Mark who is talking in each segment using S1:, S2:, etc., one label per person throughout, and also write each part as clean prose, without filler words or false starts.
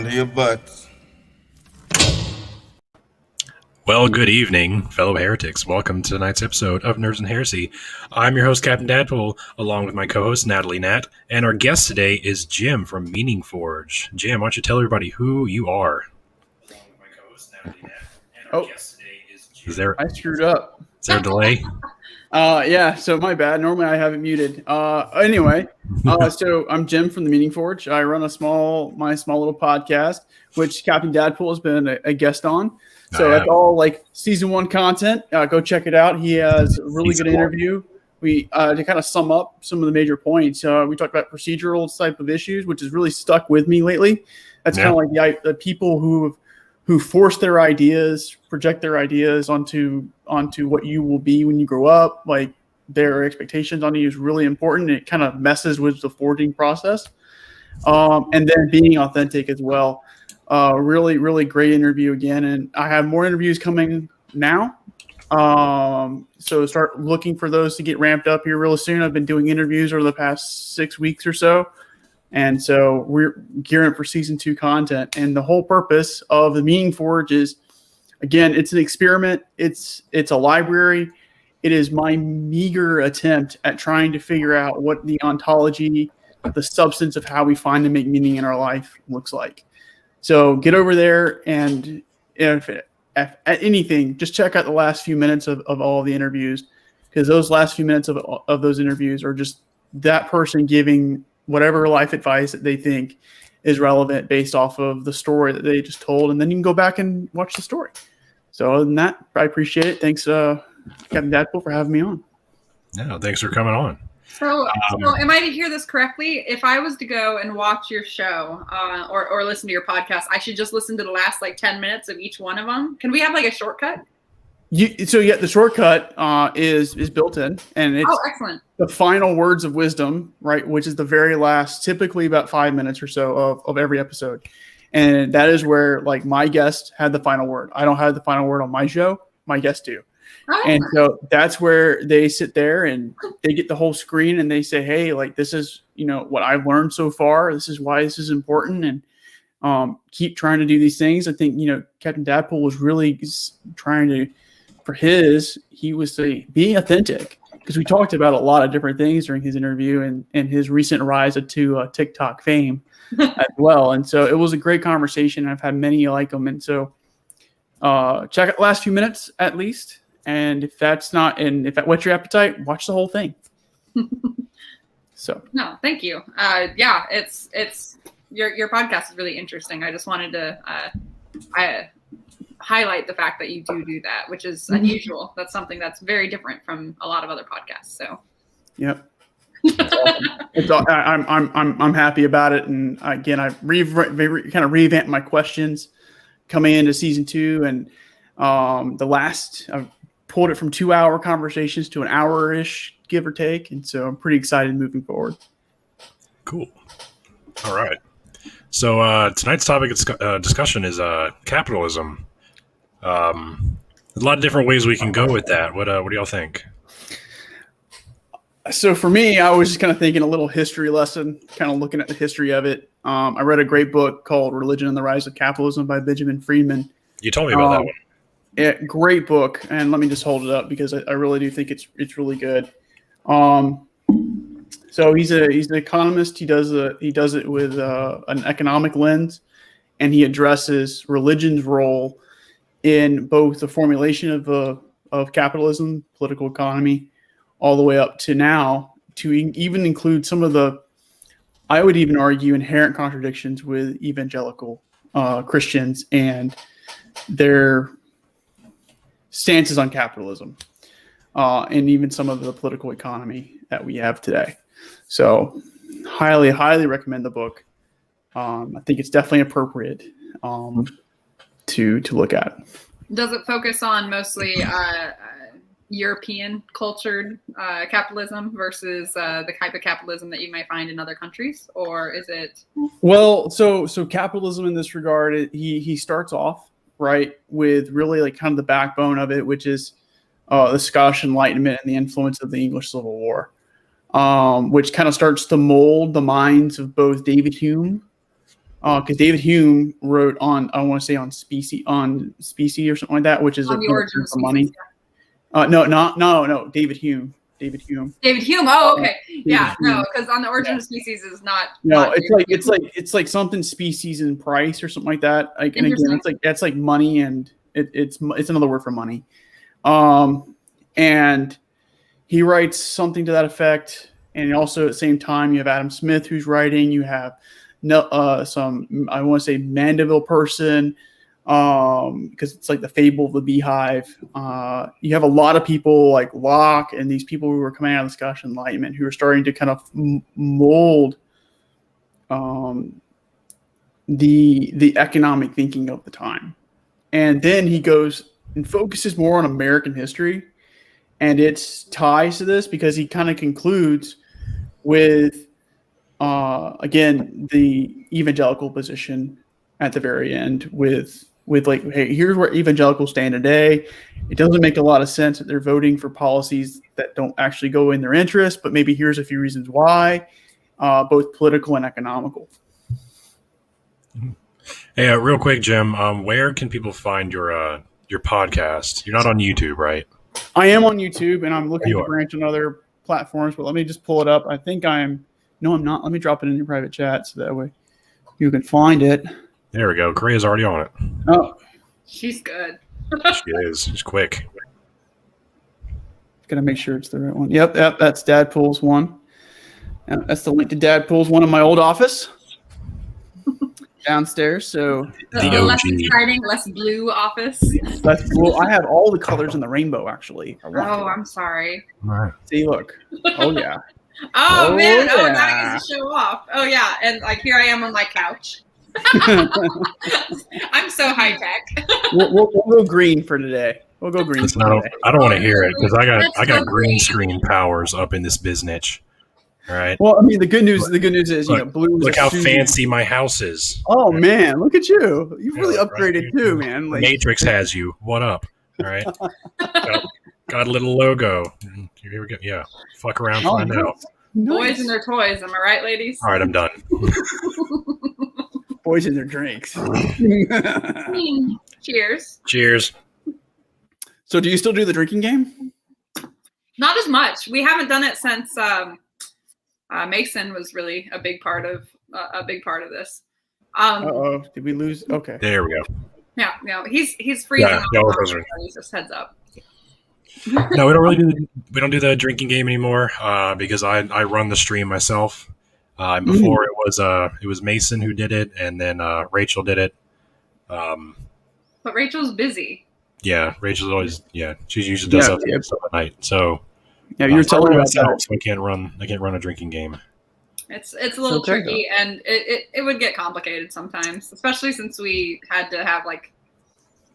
S1: under your butts.
S2: Well, good evening, fellow heretics. Welcome to tonight's episode of Nerds and Heresy. I'm your host, Captain Dadpool, along with my co-host, Natalie Nat, and our guest today is Jim from Meaning Forge. Jim, why don't you tell everybody who you are?
S3: I screwed up.
S2: Is there a delay?
S3: Yeah, so my bad. Normally I have it muted. Anyway, so I'm Jim from the Meaning Forge. I run my small little podcast, which Captain Dadpool has been a guest on. So that's all like season 1 content. Go check it out. He has a really good interview. We to kind of sum up some of the major points. We talked about procedural type of issues, which has really stuck with me lately. That's kind of like the people who force their ideas, project their ideas onto what you will be when you grow up. Like their expectations on you is really important. It kind of messes with the forging process. And then being authentic as well. Really, really great interview again. And I have more interviews coming now. So start looking for those to get ramped up here real soon. I've been doing interviews over the past 6 weeks or so. And so we're gearing up for season 2 content. And the whole purpose of the Meaning Forge is, again, it's an experiment. It's a library. It is my meager attempt at trying to figure out what the ontology, the substance of how we find and make meaning in our life looks like. So get over there, and if at anything, just check out the last few minutes of all the interviews, because those last few minutes of those interviews are just that person giving whatever life advice that they think is relevant based off of the story that they just told, and then you can go back and watch the story. So other than that, I appreciate it. Thanks, Captain Dadpool, for having me on.
S2: Yeah, thanks for coming on.
S4: So am I to hear this correctly? If I was to go and watch your show or listen to your podcast, I should just listen to the last 10 minutes of each one of them? Can we have a shortcut?
S3: The shortcut is built in, and it's
S4: excellent.
S3: The final words of wisdom, right, which is the very last, typically about 5 minutes or so of every episode. And that is where my guest had the final word. I don't have the final word on my show. My guests do. Oh. And so that's where they sit there and they get the whole screen and they say, hey, this is, what I've learned so far. This is why this is important. And keep trying to do these things. I think, Captain Dadpool was really trying to, he was saying, be authentic. Because we talked about a lot of different things during his interview and his recent rise to TikTok fame as well. And so it was a great conversation. I've had many like them. And so check out the last few minutes at least. And if that whets your appetite, watch the whole thing. So
S4: no, thank you. Yeah, it's your podcast is really interesting. I just wanted to highlight the fact that you do that, which is unusual. That's something that's very different from a lot of other podcasts. So
S3: yep. I'm happy about it. And again, I kind of revamped my questions coming into season 2, and I've pulled it from 2-hour conversations to an hour-ish, give or take. And so I'm pretty excited moving forward.
S2: Cool. All right. So tonight's topic of discussion is capitalism. A lot of different ways we can go with that. What do y'all think?
S3: So for me, I was just kind of thinking a little history lesson, kind of looking at the history of it. I read a great book called Religion and the Rise of Capitalism by Benjamin Friedman.
S2: You told me about that one.
S3: Yeah, great book. And let me just hold it up because I really do think it's really good. So he's an economist. He does it with an economic lens, and he addresses religion's role in both the formulation of capitalism, political economy, all the way up to now, to even include some of the, I would even argue, inherent contradictions with evangelical Christians and their stances on capitalism, and even some of the political economy that we have today. So highly, highly recommend the book. I think it's definitely appropriate to look at.
S4: Does it focus on mostly European cultured capitalism versus the type of capitalism that you might find in other countries, or is it?
S3: Well, so capitalism in this regard, he starts off right with really kind of the backbone of it, which is the Scottish Enlightenment and the influence of the English Civil War, which kind of starts to mold the minds of both David Hume because David Hume wrote on, I want to say on Species or something like that, which is
S4: On the origin of
S3: for money.
S4: species, yeah.
S3: No, David Hume.
S4: David Hume. Oh, okay. Yeah,
S3: Hume.
S4: no, because on the origin of species is not.
S3: No,
S4: not
S3: it's like something species and price or something like that. Like, and again,
S4: Interesting.
S3: that's like money, and it's another word for money. And he writes something to that effect. And also at the same time, you have Adam Smith who's writing. You have some, I want to say, Mandeville person, because it's like the fable of the beehive. You have a lot of people like Locke and these people who are coming out of the Scottish Enlightenment who are starting to kind of mold the economic thinking of the time. And then he goes and focuses more on American history, and it's ties to this because he kind of concludes with again the evangelical position at the very end with like, hey, here's where evangelicals stand today. It doesn't make a lot of sense that they're voting for policies that don't actually go in their interest, but maybe here's a few reasons why, both political and economical.
S2: Hey, real quick, Jim, where can people find your podcast? You're not on YouTube, right?
S3: I am on YouTube, and I'm looking to branch on other platforms, but let me just pull it up. I think no, I'm not. Let me drop it in your private chat so that way you can find it.
S2: There we go. Korea's already on it.
S3: Oh,
S4: she's good.
S2: She is. She's quick.
S3: Gotta make sure it's the right one. Yep, that's Dadpool's one. That's the link to Dadpool's one in my old office downstairs. So
S2: the
S4: less
S2: OG.
S4: exciting, less blue office.
S3: That's cool. I have all the colors in the rainbow, actually.
S4: Oh, I'm sorry.
S2: All right.
S3: See, look. Oh yeah.
S4: Oh man!
S3: yeah.
S4: Oh, now you get to show off. Oh yeah, and like here I am on my couch. I'm so high tech.
S3: we'll go green for today. We'll go green.
S2: Listen, I don't want to hear it because I got green screen powers up in this biznitch. All right.
S3: Well, I mean, the good news is, blue.
S2: Look how fancy my house is.
S3: Oh man, look at you! You've really upgraded
S2: right.
S3: too, man. Like,
S2: Matrix has you. What up? All right. got a little logo. Here we go. Yeah. Fuck around, find out.
S4: Boys and their toys. Am I right, ladies?
S2: All right, I'm done.
S3: Boys and their drinks.
S4: Cheers.
S2: Cheers.
S3: So, do you still do the drinking game?
S4: Not as much. We haven't done it since Mason was really a big part of this.
S3: Did we lose? Okay.
S2: There we go.
S4: Yeah, no, he's freezing.
S2: Yeah,
S4: just heads up.
S2: No, we don't do the drinking game anymore because I run the stream myself. Before it was Mason who did it, and then Rachel did it.
S4: But Rachel's busy.
S2: Yeah, Rachel's always she usually does stuff at night. So
S3: yeah, you're telling me about that.
S2: So I can't run a drinking game.
S4: It's a little tricky, and it would get complicated sometimes, especially since we had to have like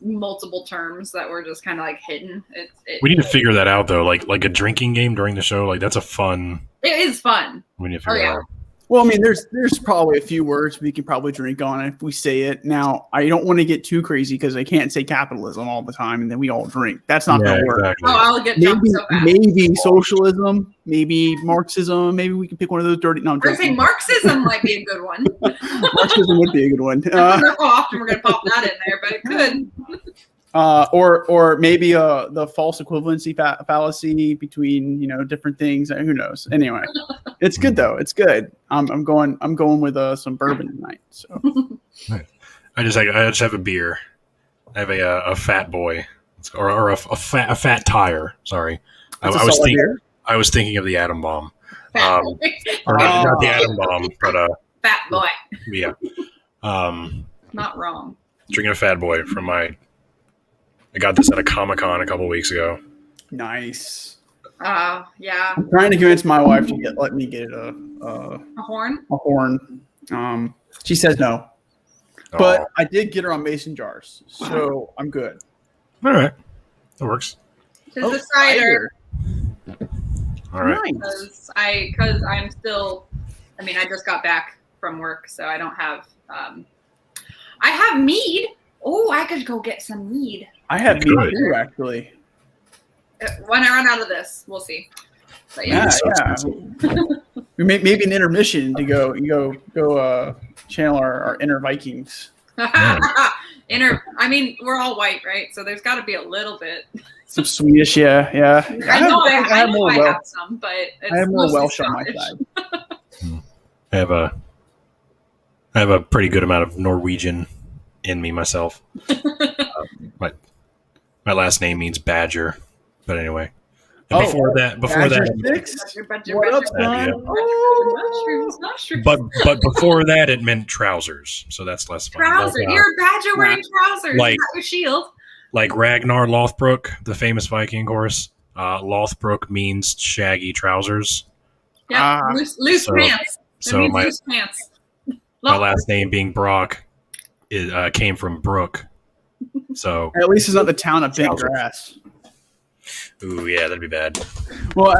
S4: multiple terms that were just kind of like hidden.
S2: We need to figure that out though. Like a drinking game during the show, like that's a fun.
S4: It is fun.
S2: We need to figure it out.
S3: Well, I mean, there's probably a few words we can probably drink on if we say it. Now, I don't want to get too crazy because I can't say capitalism all the time and then we all drink. That's not going to work.
S2: Exactly.
S4: Oh, I'll get drunk so fast.
S3: Maybe socialism, maybe Marxism. Maybe we can pick one of those dirty. No, I'm
S4: joking. Marxism might be a good one.
S3: Marxism would be a good one.
S4: I don't know how often we're going to pop that in there, but it could.
S3: Or maybe the false equivalency fallacy between different things. Who knows? Anyway, it's good though. It's good. I'm going with some bourbon tonight. So
S2: I just have a beer. I have a fat boy or a fat tire. Sorry, I was thinking of the atom bomb. Or not the atom bomb, but
S4: fat boy.
S2: Yeah.
S4: Not wrong.
S2: Drinking a fat boy from I got this at a Comic-Con a couple weeks ago.
S3: Nice.
S4: Yeah.
S3: I'm trying to convince my wife to let me get a
S4: horn.
S3: A horn. She says no, but I did get her on mason jars, so I'm good.
S2: All right, that works.
S4: Tis a cider.
S2: All right.
S4: Because I'm still. I mean, I just got back from work, so I don't have. I have mead. Oh, I could go get some mead.
S3: I have mead too, actually.
S4: When I run out of this, we'll see. But
S3: yeah. We maybe an intermission to go channel our inner Vikings.
S4: I mean, we're all white, right? So there's got to be a little bit.
S3: Some Swedish, yeah.
S4: I know I have some, but it's
S3: I have more
S4: mostly
S3: Welsh on my
S4: Scottish.
S3: side.
S2: I have a pretty good amount of Norwegian in me myself. My last name means badger, but anyway. And before that,
S3: Badger. What up, son?
S4: Mushrooms.
S2: But before that, it meant trousers, so that's less fun.
S4: Trousers. You're a badger wearing trousers.
S2: Like,
S4: you got your shield.
S2: Like Ragnar Lothbrok, the famous Viking horse. Lothbrok means shaggy trousers.
S4: Yeah, loose pants.
S2: So
S4: loose pants.
S2: My last name being Brock, it came from Brook. So
S3: at least it's not the town of Big Grass.
S2: Ooh, yeah, that'd be bad.
S3: Well,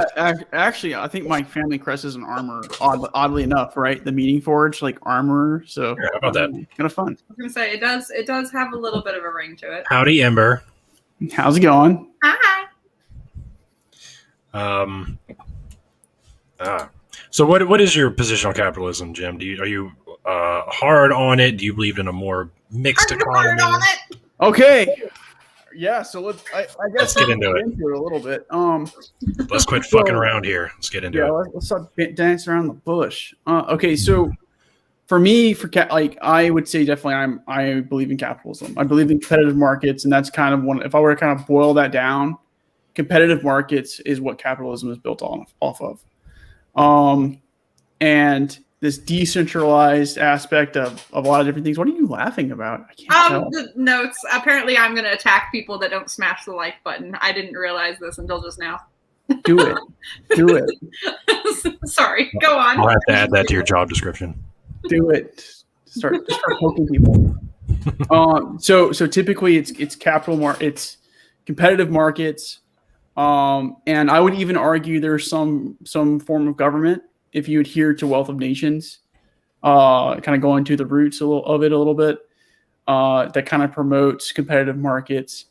S3: actually, I think my family crest is an armor. Oddly enough, right? The Meeting Forge, like armor. So
S2: yeah, how about that?
S3: Kind of fun.
S4: I was gonna say it does have a little bit of a ring to it.
S2: Howdy, Ember.
S3: How's it going?
S4: Hi.
S2: So what is your position on capitalism, Jim? Are you hard on it? Do you believe in a more mixed economy?
S4: Hard on it.
S3: Okay. Yeah, so I guess
S2: let's get into it
S3: a little bit.
S2: Let's quit fucking around here. Let's get into it.
S3: Let's stop dancing around the bush. Okay, so for me, I would say definitely I believe in capitalism. I believe in competitive markets, and that's kind of one. If I were to kind of boil that down, competitive markets is what capitalism is built off of. And this decentralized aspect of a lot of different things. What are you laughing about? I can't tell.
S4: The notes. Apparently, I'm going to attack people that don't smash the like button. I didn't realize this until just now.
S3: Do it.
S4: Sorry. Go on.
S2: I'll have to add that to your job description.
S3: Do it. Start poking people. So typically it's it's competitive markets. And I would even argue there's some form of government if you adhere to Wealth of Nations, kind of going to the roots of it a little bit, that kind of promotes competitive markets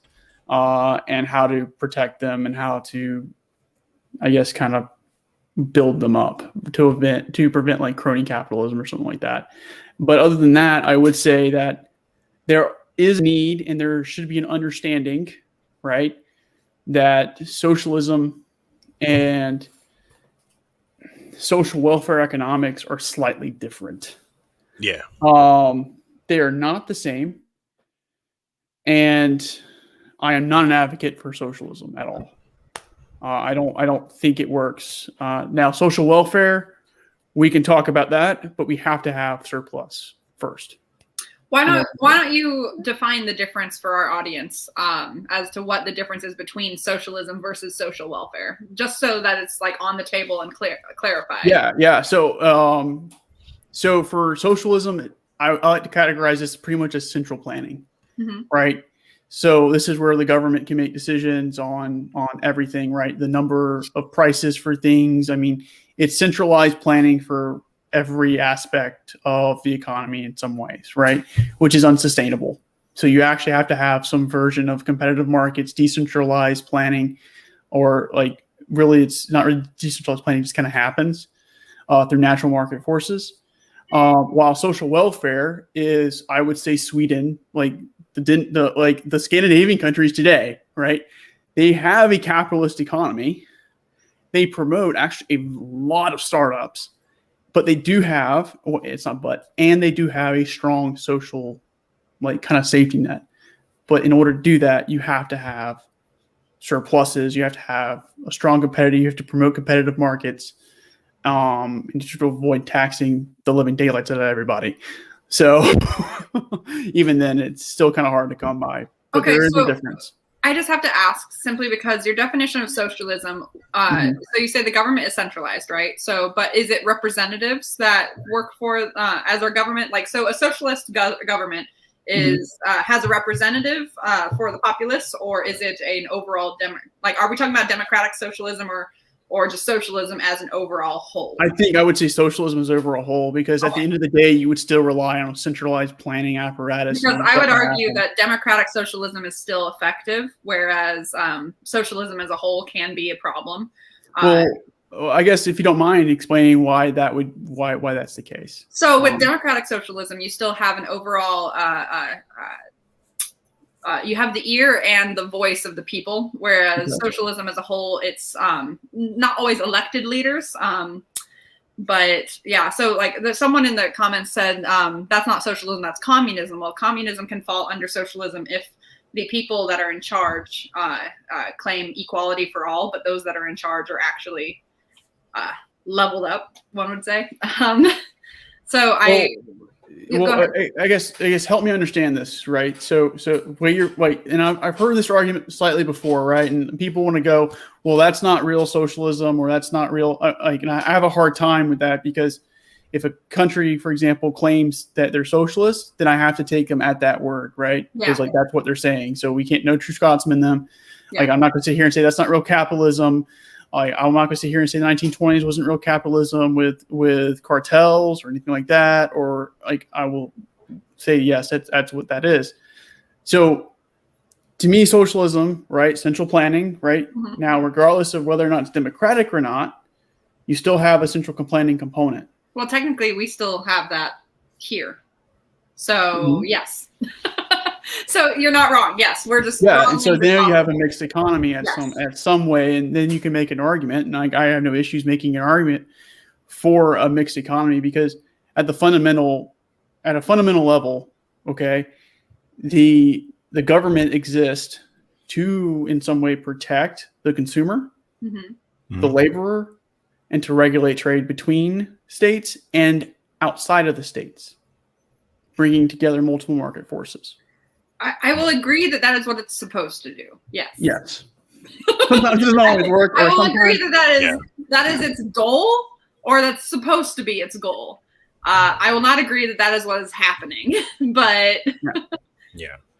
S3: and how to protect them and how to, I guess, kind of build them up to prevent like crony capitalism or something like that. But other than that, I would say that there is a need and there should be an understanding, right, that socialism and social welfare economics are slightly different.
S2: Yeah.
S3: They are not the same. And I am not an advocate for socialism at all. I don't think it works. Now, social welfare, we can talk about that, but we have to have surplus first.
S4: Why don't you define the difference for our audience as to what the difference is between socialism versus social welfare, just so that it's like on the table and clarified.
S3: Yeah. So for socialism, I like to categorize this pretty much as central planning, right? So this is where the government can make decisions on everything, right? The number of prices for things. I mean, it's centralized planning for every aspect of the economy in some ways, right? Which is unsustainable. So you actually have to have some version of competitive markets, decentralized planning, or like really it's not really decentralized planning, it just kind of happens through natural market forces. While social welfare is, I would say, Sweden, like the Scandinavian countries today, right? They have a capitalist economy. They promote actually a lot of startups. But they do have, and they do have a strong social, like kind of safety net. But in order to do that, you have to have surpluses. You have to have a strong competitor. You have to promote competitive markets, and to avoid taxing the living daylights out of everybody. So even then, it's still kind of hard to come by. But there is a difference.
S4: I just have to ask simply because your definition of socialism, so you say the government is centralized, right? So, but is it representatives that work for as our government? Like, so a socialist government is has a representative for the populace, or is it an overall are we talking about democratic socialism or just socialism as an overall whole?
S3: I think I would say socialism is overall whole because at the end of the day, you would still rely on a centralized planning apparatus.
S4: Because I would argue that democratic socialism is still effective, whereas socialism as a whole can be a problem.
S3: I guess if you don't mind explaining why that's the case.
S4: So with democratic socialism, you still have an overall you have the ear and the voice of the people, whereas socialism as a whole, it's not always elected leaders. But yeah, so like someone in the comments said that's not socialism, that's communism. Well, communism can fall under socialism if the people that are in charge claim equality for all, but those that are in charge are actually leveled up, one would say.
S3: I guess help me understand this, right? So where you're like, and I've heard this argument slightly before, right? And people want to go, well, that's not real socialism, or that's not real. And I have a hard time with that, because if a country, for example, claims that they're socialist, then I have to take them at that word, right? Because like that's what they're saying. So we can't, no true Scotsman them. Yeah. Like I'm not going to sit here and say that's not real capitalism. I'm not going to sit here and say the 1920s wasn't real capitalism with cartels or anything like that. Or like I will say, yes, that's what that is. So to me, socialism, right? Central planning, right? Mm-hmm. Now, regardless of whether or not it's democratic or not, you still have a central planning component.
S4: Well, technically, we still have that here. So, yes. So you're not wrong. Yes, we're just
S3: and so there you have a mixed economy at some way, and then you can make an argument. And I have no issues making an argument for a mixed economy, because at a fundamental level, okay, the government exists to in some way protect the consumer, the laborer, and to regulate trade between states and outside of the states, bringing together multiple market forces.
S4: I will agree that is what it's supposed to do. Yes.
S3: Yes. Sometimes it doesn't always work.
S4: I will agree that is its goal, or that's supposed to be its goal. I will not agree that is what is happening, but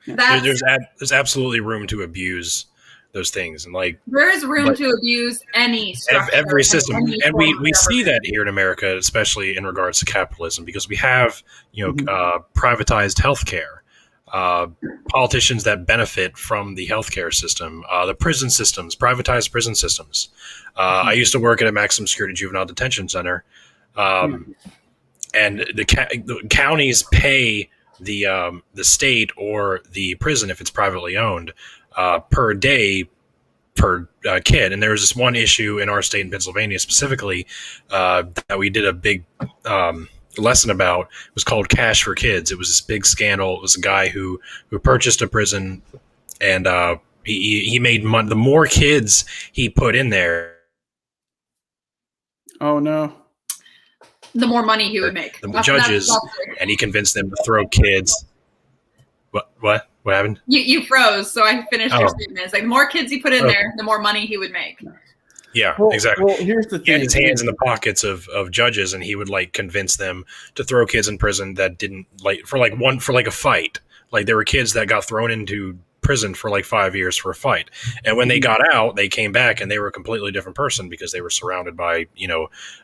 S2: there's absolutely room to abuse those things, and like
S4: there is room to abuse any structure,
S2: every system, and we see that here in America, especially in regards to capitalism, because we have privatized healthcare. Politicians that benefit from the healthcare system, the prison systems, privatized prison systems. I used to work at a maximum security juvenile detention center, and the counties pay the state or the prison, if it's privately owned, per day per kid. And there was this one issue in our state in Pennsylvania specifically that we did a big lesson about. It was called Cash for Kids. It was this big scandal. It was a guy who purchased a prison, and he made money. The more kids he put in there,
S3: oh no,
S4: the more money he would make.
S2: The judges, and he convinced them to throw kids. What happened?
S4: You froze, so I finished your statement. It's like the more kids he put in there, the more money he would make.
S2: Yeah, exactly. Well, here's the thing. He had his hands in the pockets of judges, and he would like convince them to throw kids in prison that didn't for a fight. Like there were kids that got thrown into prison for like 5 years for a fight, and when they got out, they came back and they were a completely different person, because they were surrounded by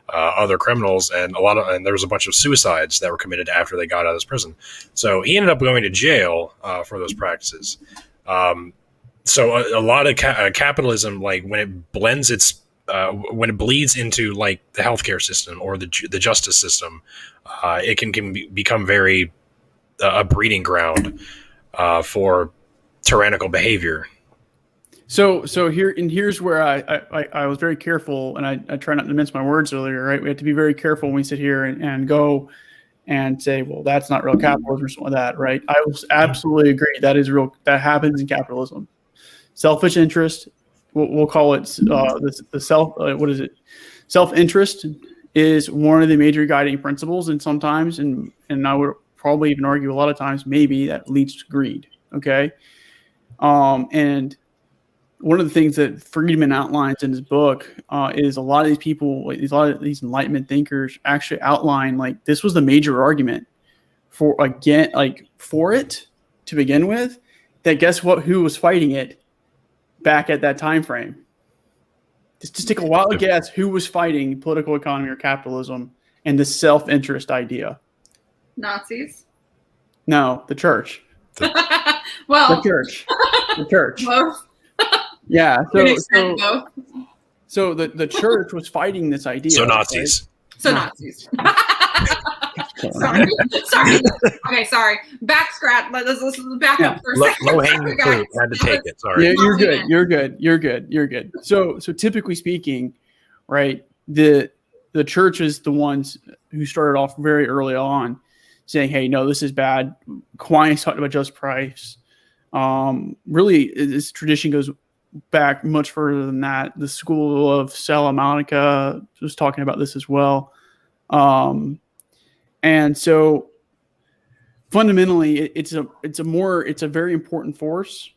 S2: other criminals, and there was a bunch of suicides that were committed after they got out of this prison. So he ended up going to jail for those practices. So a lot of capitalism, like when it bleeds into like the healthcare system or the justice system, it can become very a breeding ground for tyrannical behavior.
S3: So here's where I was very careful, and I try not to mince my words earlier, right? We have to be very careful when we sit here and go and say, well, that's not real capitalism or something like that, right? I will absolutely agree that is real. That happens in capitalism. Selfish interest, we'll call it self-interest is one of the major guiding principles, and sometimes, and I would probably even argue a lot of times, maybe that leads to greed. Okay, and one of the things that Friedman outlines in his book is a lot of these people, a lot of these Enlightenment thinkers actually outline like this was the major argument for it to begin with. That guess what? Who was fighting it? Back at that time frame. Just take a wild guess who was fighting political economy or capitalism and the self-interest idea.
S4: Nazis?
S3: No, the church.
S4: Well,
S3: the church. The church.
S4: Both.
S3: Yeah. So the church was fighting this idea.
S2: So Nazis.
S3: Right?
S4: So Nazis. sorry. Okay, sorry. Back scratch. Let's back up for a second.
S2: Low hanging fruit. Had to take it. Sorry.
S3: Yeah, you're good. So typically speaking, right? The church is the ones who started off very early on, saying, "Hey, no, this is bad." Aquinas talked about just price. Really, this tradition goes back much further than that. The school of Salamanca was talking about this as well. And so fundamentally it's a very important force,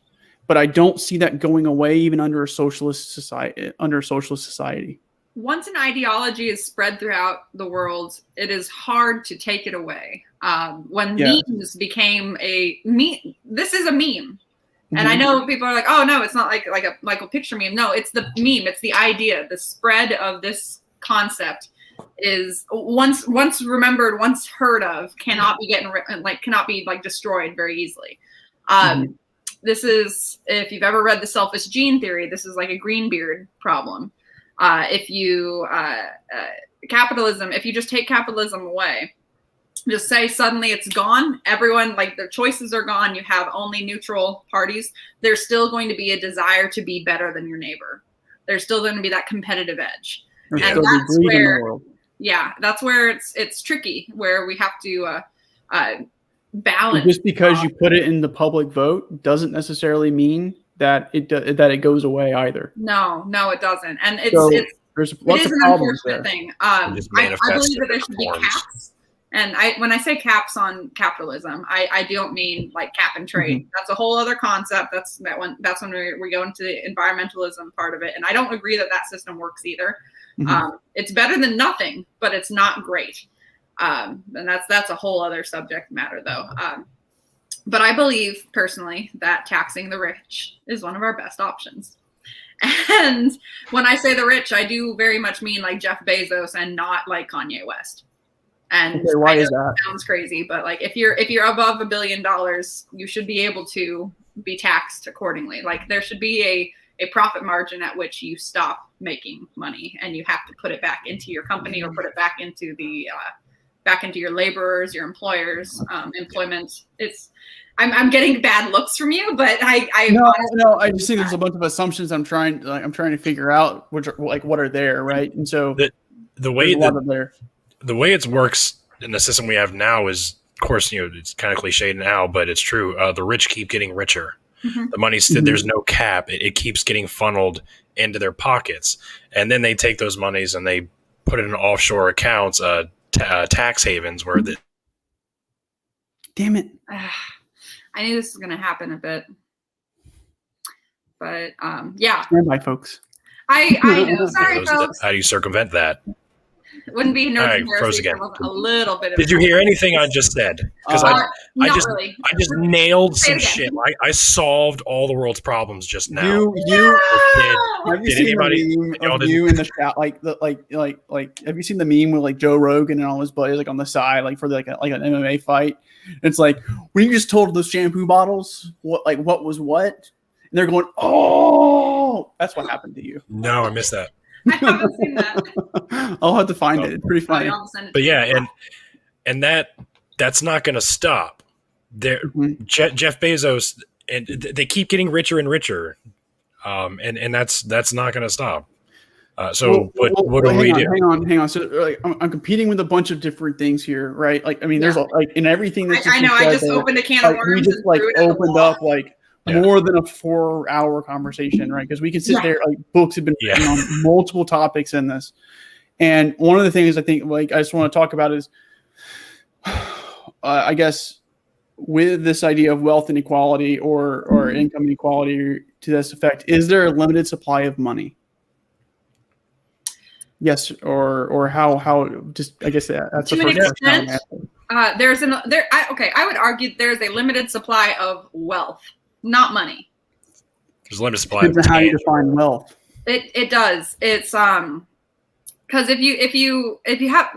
S3: but I don't see that going away even under a socialist society.
S4: Once an ideology is spread throughout the world, it is hard to take it away. When memes became this is a meme. And I know people are like, oh no, it's not like a picture meme. No, it's the meme. It's the idea. The spread of this concept is once remembered, once heard of, cannot be destroyed very easily. This is, if you've ever read the selfish gene theory, this is like a Greenbeard problem. Capitalism, if you just take capitalism away, just say suddenly it's gone, everyone, like their choices are gone, you have only neutral parties, there's still going to be a desire to be better than your neighbor. There's still going to be that competitive edge. And that's where it's tricky, where we have to balance.
S3: Just because you put it in the public vote doesn't necessarily mean that it goes away either.
S4: No, it doesn't. And
S3: there's
S4: lots of problems there. Thing. I believe that there should be caps. And when I say caps on capitalism, I don't mean like cap and trade. That's a whole other concept. That's when we go into the environmentalism part of it. And I don't agree that system works either. It's better than nothing, but it's not great. And that's a whole other subject matter though. But I believe personally that taxing the rich is one of our best options. And when I say the rich, I do very much mean like Jeff Bezos and not like Kanye West. And
S3: okay, why is that?
S4: Sounds crazy, but like if you're above $1 billion, you should be able to be taxed accordingly. Like there should be a profit margin at which you stop making money and you have to put it back into your company or put it back into your laborers, your employers, employment. I'm getting bad looks from you, but
S3: no, I just think there's a bunch of assumptions I'm trying to figure out which are like what are there, right? And so
S2: the way it works in the system we have now is, of course, it's kind of cliched now, but it's true. The rich keep getting richer. The money's there's no cap. It keeps getting funneled into their pockets, and then they take those monies and they put it in offshore accounts, tax havens, where the.
S3: Damn it!
S4: I knew this was going to happen a bit, but yeah.
S3: Stand by, folks.
S4: I know. Sorry, folks.
S2: How do you circumvent that?
S4: It wouldn't be
S2: Nerds and Heresy
S4: again. A little bit.
S2: Did you hear anything I just said? Because I just nailed some shit. I solved all the world's problems just now.
S3: Have you seen the meme of you in the chat? Have you seen the meme with like Joe Rogan and all his buddies like on the side, like for like an MMA fight? It's like when you just told those shampoo bottles what was what, and they're going, oh, that's what happened to you.
S2: No, I missed that.
S4: I haven't seen that.
S3: I'll have to find it. It's pretty funny.
S2: But yeah, and that's not going to stop. Jeff Bezos, and they keep getting richer and richer, and that's not going to stop. What do we do?
S3: Hang on. So I'm competing with a bunch of different things here, right? Like, I mean, there's in everything that
S4: I know. I just opened a can of worms.
S3: We just opened up more than a 4-hour conversation, right? Because we can sit there, like books have been written on multiple topics in this. And one of the things I think I just want to talk about is, I guess, with this idea of wealth inequality or income inequality to this effect, is there a limited supply of money? Yes, or how? Just I guess that's the first question.
S4: I would argue there's a limited supply of wealth. Not money.
S2: There's a limited supply.
S3: Depends on how you define wealth.
S4: It does. It's because if you have,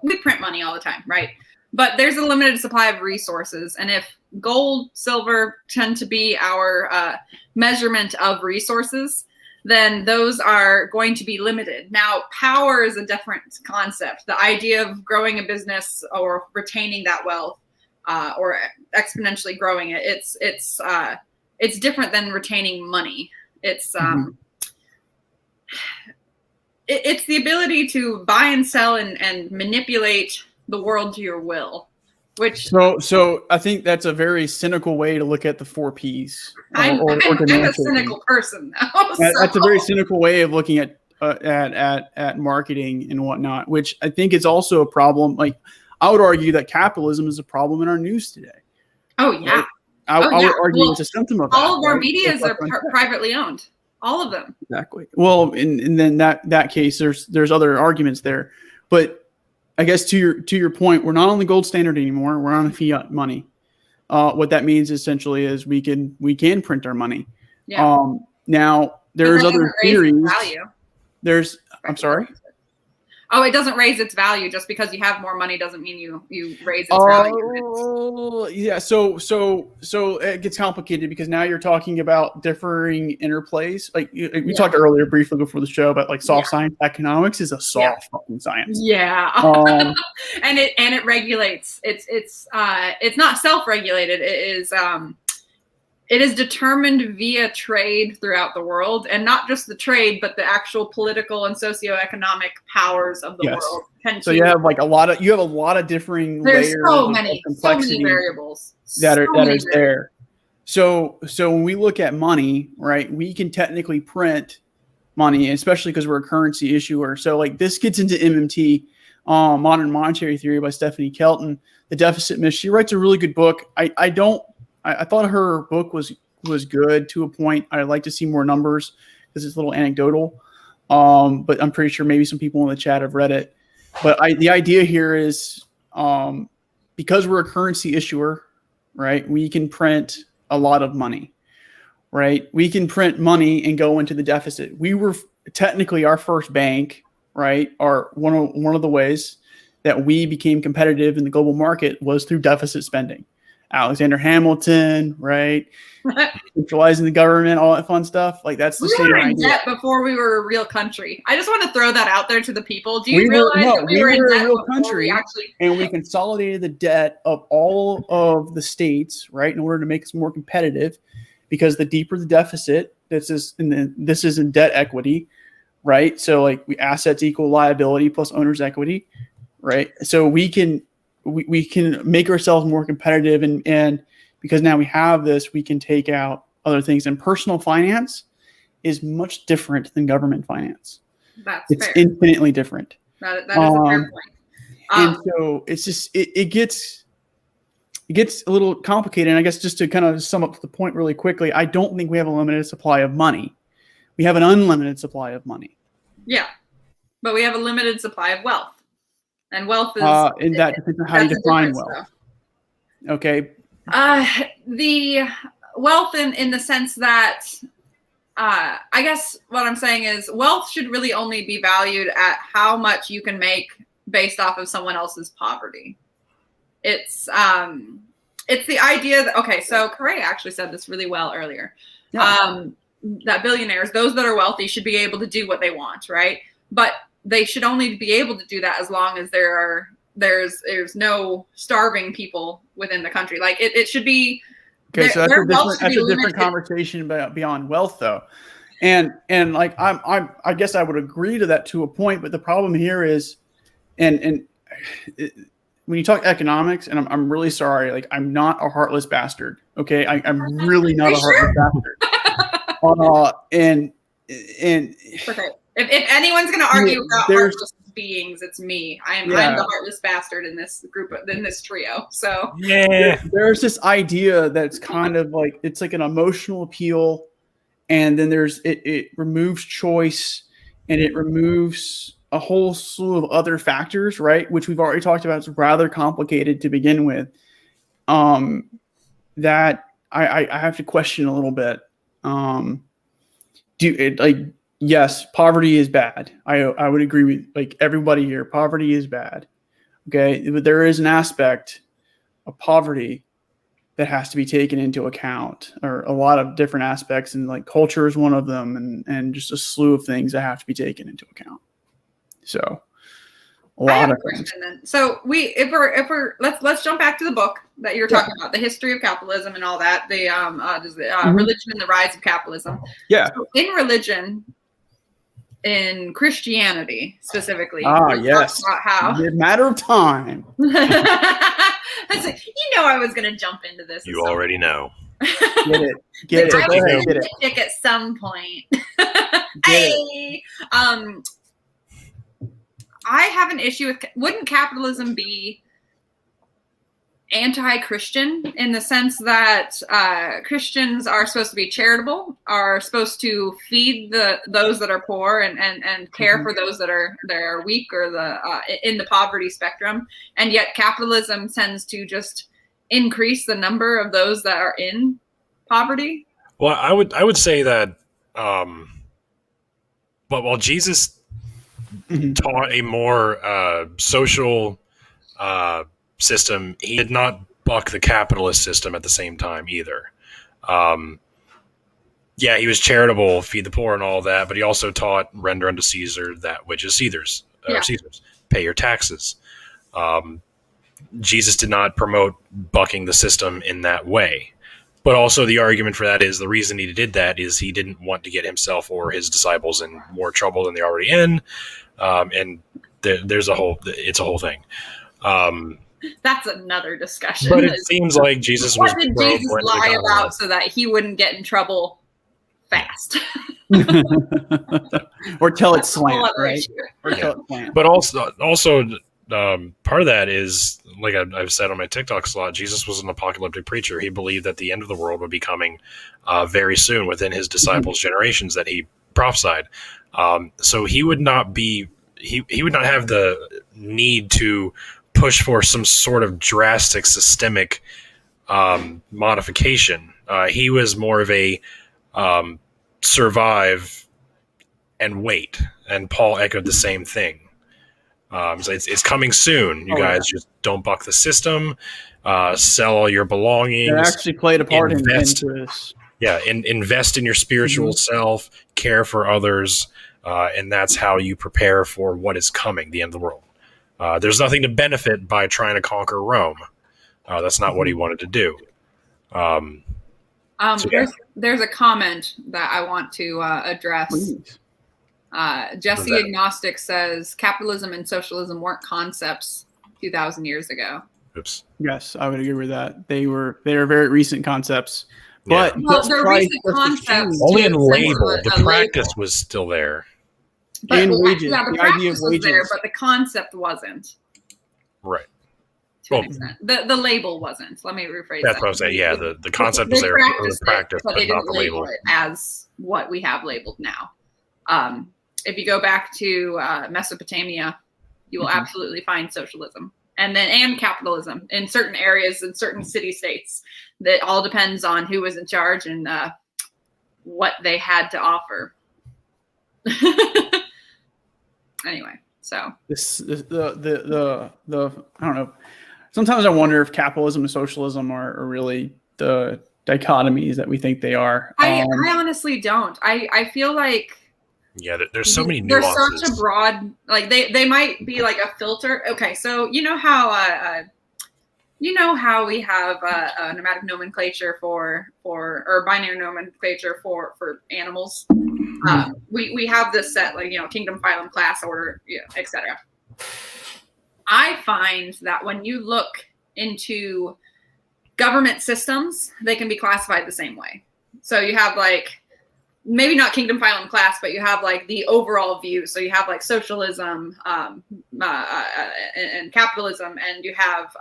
S4: we print money all the time, right? But there's a limited supply of resources, and if gold, silver tend to be our measurement of resources, then those are going to be limited. Now, power is a different concept. The idea of growing a business or retaining that wealth or exponentially growing it, it's different than retaining money. It's it's the ability to buy and sell and manipulate the world to your will. Which
S3: so I think that's a very cynical way to look at the 4 Ps.
S4: I'm a cynical person, though.
S3: That's a very cynical way of looking at marketing and whatnot, which I think is also a problem. Like, I would argue that capitalism is a problem in our news today.
S4: Oh yeah,
S3: right? I would argue it's a symptom of that.
S4: All of our medias are privately owned. All of them.
S3: Exactly. Well, and then that case, there's other arguments there, but I guess to your point, we're not on the gold standard anymore. We're on fiat money. What that means essentially is we can print our money.
S4: Yeah.
S3: Now there's other theories. I'm sorry.
S4: Oh, it doesn't raise its value. Just because you have more money doesn't mean you raise its value.
S3: Oh, yeah. So it gets complicated because now you're talking about differing interplays. Like we talked earlier briefly before the show about like soft science. Economics is a soft fucking science.
S4: Yeah. And it regulates. It's not self-regulated. It is determined via trade throughout the world, and not just the trade, but the actual political and socio-economic powers of the world.
S3: So you have like a lot of differing layers of complexity,
S4: so many variables
S3: that are there. So when we look at money, right, we can technically print money, especially because we're a currency issuer. So like this gets into MMT, Modern Monetary Theory by Stephanie Kelton, The Deficit Myth. She writes a really good book. I thought her book was good to a point. I'd like to see more numbers because it's a little anecdotal. But I'm pretty sure maybe some people in the chat have read it. But the idea here is because we're a currency issuer, right, we can print a lot of money, right? We can print money and go into the deficit. We were technically our first bank, right, or one of the ways that we became competitive in the global market was through deficit spending. Alexander Hamilton, right? Centralizing the government, all that fun stuff. Like that's the same idea. We were in
S4: debt before we were a real country. I just want to throw that out there to the people. Do you realize that we were in debt a real country,
S3: and we consolidated the debt of all of the states, right, in order to make us more competitive? Because the deeper the deficit, this is in debt equity, right? So like assets equal liability plus owner's equity, right? So we can make ourselves more competitive, and because now we have this, we can take out other things. And personal finance is much different than government finance. It's fair. Infinitely different.
S4: That is a fair point.
S3: And so it's just it gets a little complicated. And I guess just to kind of sum up the point really quickly, I don't think we have a limited supply of money. We have an unlimited supply of money.
S4: Yeah, but we have a limited supply of wealth. And wealth is
S3: and that depends on how you define wealth. Okay.
S4: The wealth in the sense that I guess what I'm saying is wealth should really only be valued at how much you can make based off of someone else's poverty. It's the idea that so Correa actually said this really well earlier. Yeah. That billionaires, those that are wealthy, should be able to do what they want, right? But they should only be able to do that as long as there's no starving people within the country. Like it should be.
S3: Okay, so that's a different conversation beyond wealth, though, and like I guess I would agree to that to a point, but the problem here is, and when you talk economics, and I'm really sorry, like I'm not a heartless bastard. Okay, I'm really not a heartless bastard. And
S4: okay. If anyone's going to argue about heartless beings, it's me. I'm the heartless bastard in this group, in this trio. So
S3: there's this idea that's kind of like it's like an emotional appeal, and then there's it removes choice, and it removes a whole slew of other factors, right? Which we've already talked about. It's rather complicated to begin with. That I have to question a little bit. Yes, poverty is bad. I would agree with like everybody here. Poverty is bad. Okay, but there is an aspect of poverty that has to be taken into account, or a lot of different aspects, and like culture is one of them, and just a slew of things that have to be taken into account. So a lot of things.
S4: Then. So let's jump back to the book that you were talking about, the history of capitalism and all that, the religion and the rise of capitalism.
S3: Yeah.
S4: So in religion, in Christianity specifically,
S3: yes,
S4: about how
S3: a matter of time.
S4: I was going to jump into this.
S2: You already know.
S3: Get it.
S4: I was
S3: going
S4: to pick at some point. I have an issue with, wouldn't capitalism be anti-Christian in the sense that Christians are supposed to be charitable, are supposed to feed those that are poor and care for those that are weak or in the poverty spectrum, and yet capitalism tends to just increase the number of those that are in poverty?
S2: Well, I would say that, but while Jesus taught a more social system, he did not buck the capitalist system at the same time either. He was charitable, feed the poor and all that, but he also taught render unto Caesar that which is Caesar's. Pay your taxes. Jesus did not promote bucking the system in that way. But also the argument for that is the reason he did that is he didn't want to get himself or his disciples in more trouble than they're already in. And it's a whole thing.
S4: That's another discussion.
S2: But it seems like Jesus was.
S4: What did Jesus lie about so that he wouldn't get in trouble fast?
S3: Or tell it slant, right? Or tell it slant.
S2: But also, part of that is, like I've said on my TikToks a lot, Jesus was an apocalyptic preacher. He believed that the end of the world would be coming very soon within his disciples' generations that he prophesied. So he would not be, he would not have the need to push for some sort of drastic systemic modification. He was more of a survive and wait. And Paul echoed the same thing. So it's coming soon. You guys just don't buck the system. Sell all your belongings.
S3: It actually played a part into this.
S2: Yeah, invest in your spiritual self, care for others, and that's how you prepare for what is coming, the end of the world. There's nothing to benefit by trying to conquer Rome. That's not what he wanted to do.
S4: There's a comment that I want to address.
S3: Please.
S4: Jesse Agnostic says capitalism and socialism weren't concepts 2,000 years ago.
S2: Oops.
S3: Yes, I would agree with that. They were very recent concepts. But
S4: they're recent concepts.
S2: Only in label. The practice was still there.
S3: And wages.
S4: Yeah, the idea of wages was there, but the concept wasn't.
S2: Right.
S4: To an extent. The label wasn't. Let me rephrase that.
S2: That's what I was saying. Yeah, the concept was there for the practice,
S4: but they
S2: not
S4: didn't
S2: the label
S4: it as what we have labeled now. If you go back to Mesopotamia, you will absolutely find socialism and capitalism in certain areas, in certain city-states. That all depends on who was in charge and what they had to offer. Anyway, so
S3: the I don't know. Sometimes I wonder if capitalism and socialism are really the dichotomies that we think they are.
S4: I honestly don't. I feel like
S2: there's so many nuances.
S4: There's such a broad, like they might be like a filter. Okay, so you know how we have a nomadic nomenclature for or binary nomenclature for animals. We have this set, like, kingdom, phylum, class, order, etc. I find that when you look into government systems, they can be classified the same way. So you have like, maybe not kingdom, phylum, class, but you have like the overall view. So you have like socialism and capitalism, and you have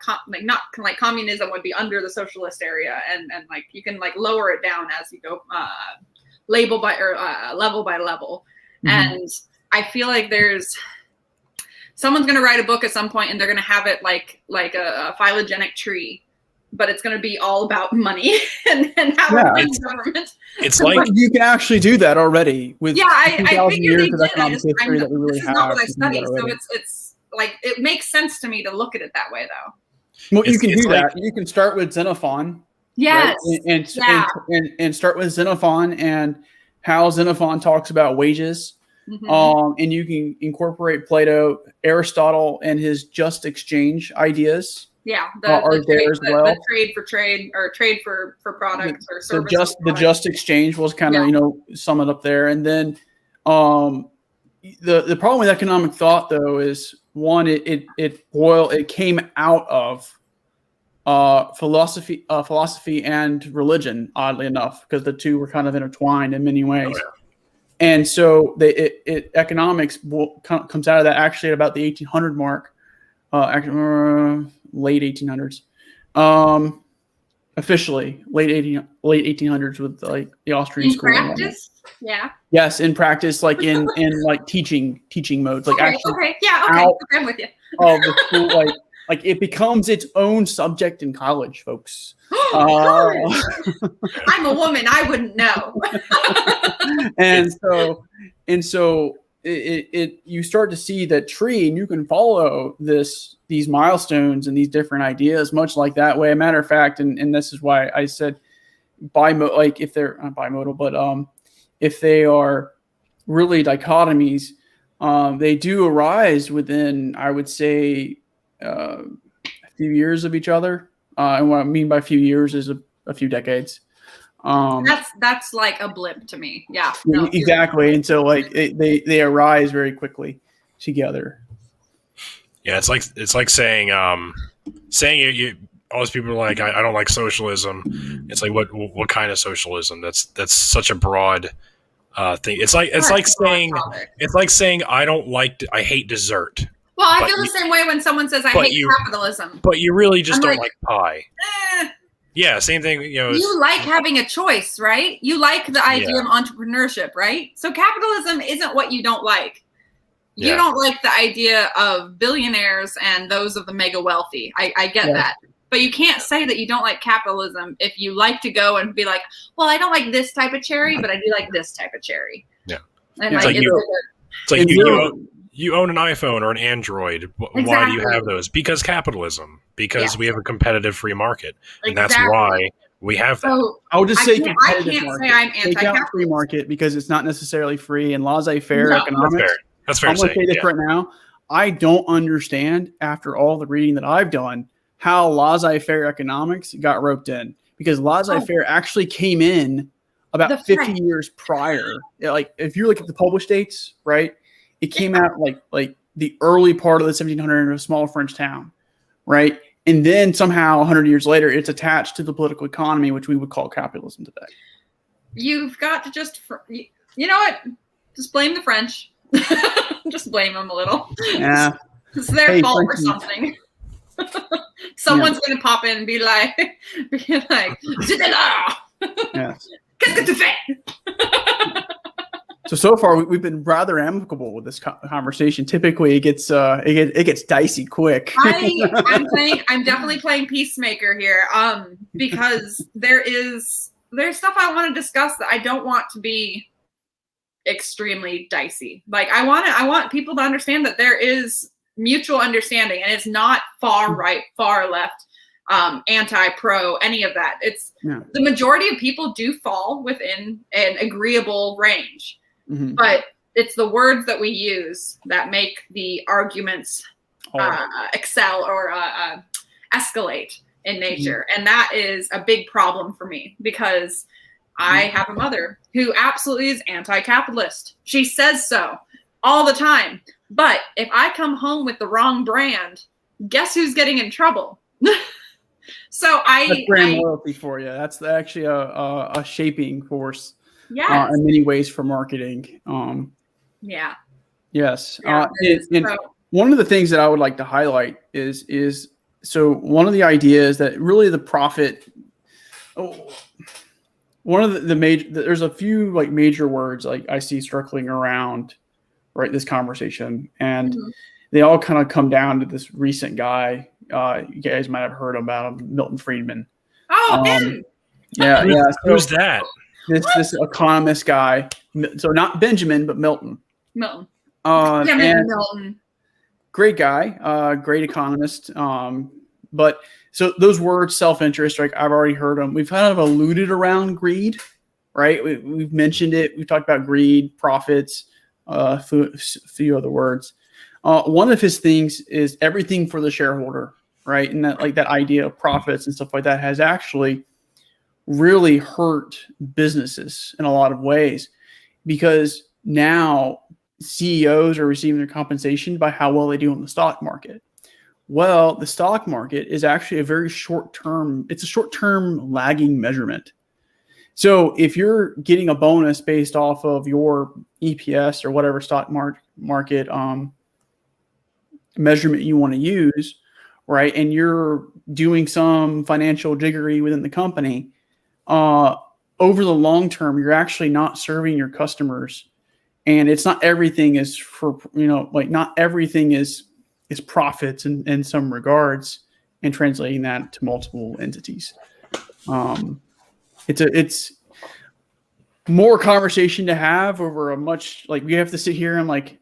S4: not like communism would be under the socialist area, and like you can like lower it down as you go level by level. And I feel like someone's going to write a book at some point, and they're going to have it like a phylogenetic tree, but it's going to be all about money and how to run government.
S2: It's like
S3: you can actually do that already with
S4: I figured they did.
S3: That we really
S4: this is not what I studied, so it's like it makes sense to me to look at it that way, though.
S3: Well, you can do
S2: like,
S3: that. You can start with Xenophon.
S4: Yes.
S3: Right? And start with Xenophon and how Xenophon talks about wages. And you can incorporate Plato, Aristotle, and his just exchange ideas.
S4: Yeah,
S3: are there as well.
S4: The trade for trade, or trade for products or services.
S3: The just exchange was kind of sum it up there. And then the problem with economic thought, though, is one, it came out of philosophy and religion, oddly enough, because the two were kind of intertwined in many ways. And so economics comes out of that actually at about the 1800 mark, late 1800s, officially late 1800s with like the Austrian school.
S4: In practice,
S3: yes, in practice, like in like teaching modes, like
S4: I'm with you.
S3: Of the school, like it becomes its own subject in college, folks.
S4: I'm a woman, I wouldn't know.
S3: and so you start to see that tree, and you can follow these milestones and these different ideas much like that way. A matter of fact, and this is why I said like if they're not bimodal, but if they are really dichotomies, they do arise within, I would say, a few years of each other. And what I mean by a few years is a few decades.
S4: That's like a blip to me. Yeah,
S3: no, exactly. And so like they arise very quickly together.
S2: Yeah, it's like saying you all those people are like, I don't like socialism. It's like what kind of socialism? That's such a broad thing. It's like saying I hate dessert.
S4: Well, I feel the same way when someone says I hate capitalism.
S2: But you really just don't like pie. Yeah, same thing.
S4: You like having a choice, right? You like the idea of entrepreneurship, right? So capitalism isn't what you don't like. You don't like the idea of billionaires and those of the mega wealthy. I get that. But you can't say that you don't like capitalism if you like to go and be like, well, I don't like this type of cherry, but I do like this type of cherry.
S2: Yeah.
S4: And
S2: it's like you own an iPhone or an Android. Exactly. Why do you have those? Because capitalism. Because we have a competitive free market. And that's why we have that.
S3: So, I would just say competitive
S4: market. Say I'm anti-capitalist.
S3: Free market because it's not necessarily free, and laissez-faire economics.
S2: That's fair.
S3: I'm going to say this right now. I don't understand, after all the reading that I've done, how laissez-faire economics got roped in. Because laissez-faire actually came in about 50 years prior. Like if you look at the published dates, right? It came out like the early part of the 1700s in a small French town, right? And then somehow 100 years later, it's attached to the political economy, which we would call capitalism today.
S4: You've got to you know what? Just blame the French. Just blame them a little.
S3: Yeah.
S4: It's their fault for something. Someone's going to pop in and be like, "C'est de là. Qu'est-ce que tu fais?"
S3: So far we've been rather amicable with this conversation. Typically, it gets dicey quick.
S4: I'm definitely playing peacemaker here, because there's stuff I want to discuss that I don't want to be extremely dicey. Like I want people to understand that there is mutual understanding, and it's not far right, far left, anti, pro, any of that. It's the majority of people do fall within an agreeable range. Mm-hmm. But it's the words that we use that make the arguments excel or escalate in nature. Mm-hmm. And that is a big problem for me, because I have a mother who absolutely is anti-capitalist. She says so all the time. But if I come home with the wrong brand, guess who's getting in trouble? So
S3: that's brand loyalty for you. That's actually a shaping force.
S4: Yes.
S3: In many ways for marketing. Yes. One of the things that I would like to highlight is so one of the ideas that really the profit. One of the major, there's a few like major words like I see circling around, right, this conversation, and they all kind of come down to this recent guy. You guys might have heard about him, Milton Friedman.
S4: Oh, him.
S3: Yeah.
S2: Who's that?
S3: This economist guy. So not Benjamin, but Milton.
S4: Milton.
S3: Great guy, great economist. But so those words, self-interest, like I've already heard them. We've kind of alluded around greed, right? We've mentioned it. We've talked about greed, profits, a few other words. One of his things is everything for the shareholder, right? And that like that idea of profits and stuff like that has actually really hurt businesses in a lot of ways, because now CEOs are receiving their compensation by how well they do in the stock market. Well, the stock market is actually a very short-term, it's a short-term lagging measurement. So if you're getting a bonus based off of your EPS or whatever stock market measurement you want to use, right, and you're doing some financial jiggery within the company, over the long term, you're actually not serving your customers. And it's not everything is for, like not everything is profits in some regards, and translating that to multiple entities. It's more conversation to have over a much, like we have to sit here and like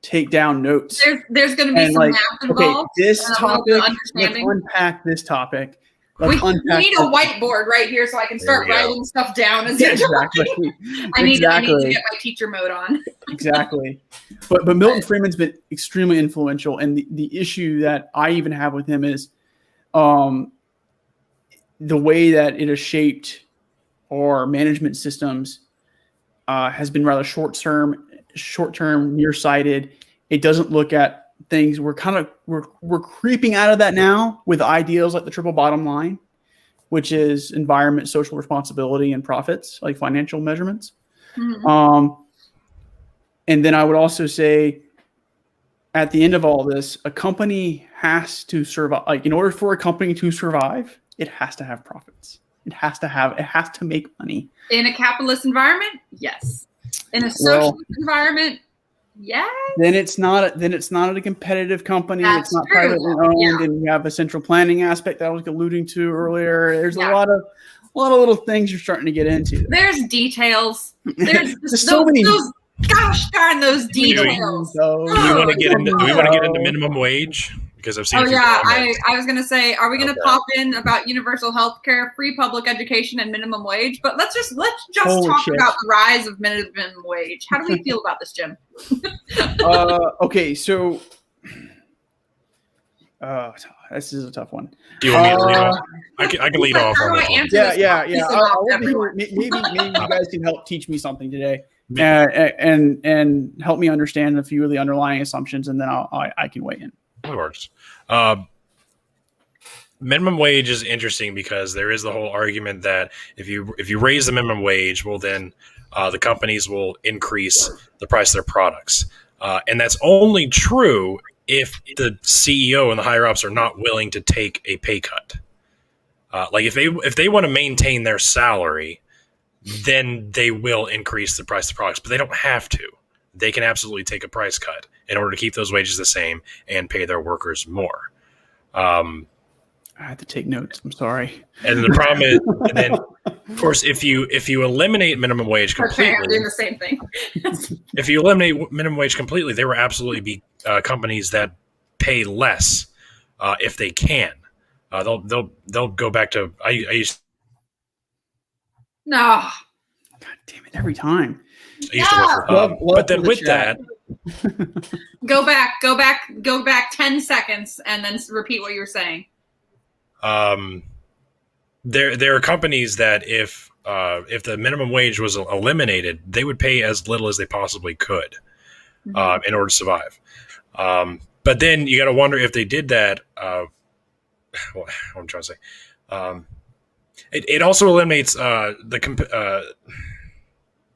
S3: take down notes.
S4: There's going to be some
S3: like,
S4: math involved.
S3: Okay, this topic, let's unpack this topic.
S4: We need a whiteboard right here so I can start writing stuff down as you're talking. I need to get my teacher mode on.
S3: Exactly. But Milton Friedman's been extremely influential. And the issue that I even have with him is the way that it has shaped our management systems has been rather short-term, nearsighted. It doesn't look at things. We're creeping out of that now with ideals like the triple bottom line, which is environment, social responsibility, and profits, like financial measurements. Mm-hmm. And then I would also say, at the end of all this, a company has to survive. Like, in order for a company to survive, it has to have profits. It has to make money.
S4: In a capitalist environment, yes. In a socialist environment, yes.
S3: Then it's not a competitive company. That's it's not true. Privately owned, and you have a central planning aspect that I was alluding to earlier. There's a lot of little things you're starting to get into.
S4: There's details. There's so many. Gosh darn those details.
S2: Do we want to get into minimum wage? Because I've seen.
S4: Oh yeah, I was gonna say, are we gonna pop in about universal health care, free public education, and minimum wage? But let's just talk about the rise of minimum wage. How do we feel about this, Jim?
S3: Okay, so this is a tough one.
S2: Do you want me to lead off? I can lead off on this one.
S3: Yeah. Maybe you guys can help teach me something today. And help me understand a few of the underlying assumptions, and then I can weigh in.
S2: That works. Minimum wage is interesting because there is the whole argument that if you raise the minimum wage, well then the companies will increase the price of their products, and that's only true if the CEO and the higher ups are not willing to take a pay cut. Like if they want to maintain their salary, then they will increase the price of the products, but they don't have to. They can absolutely take a price cut in order to keep those wages the same and pay their workers more.
S3: I had to take notes. I'm sorry.
S2: And the problem is, and then of course, if you eliminate minimum wage completely,
S4: I'm doing the same thing.
S2: If you eliminate minimum wage completely, there will absolutely be companies that pay less if they can. They'll go back to I used.
S4: No.
S3: God damn it! Every time.
S2: I used to work for Hub, but then with that,
S4: go back 10 seconds and then repeat what you were saying.
S2: There are companies that if the minimum wage was eliminated, they would pay as little as they possibly could in order to survive. But then you got to wonder if they did that. What I'm trying to say. It also eliminates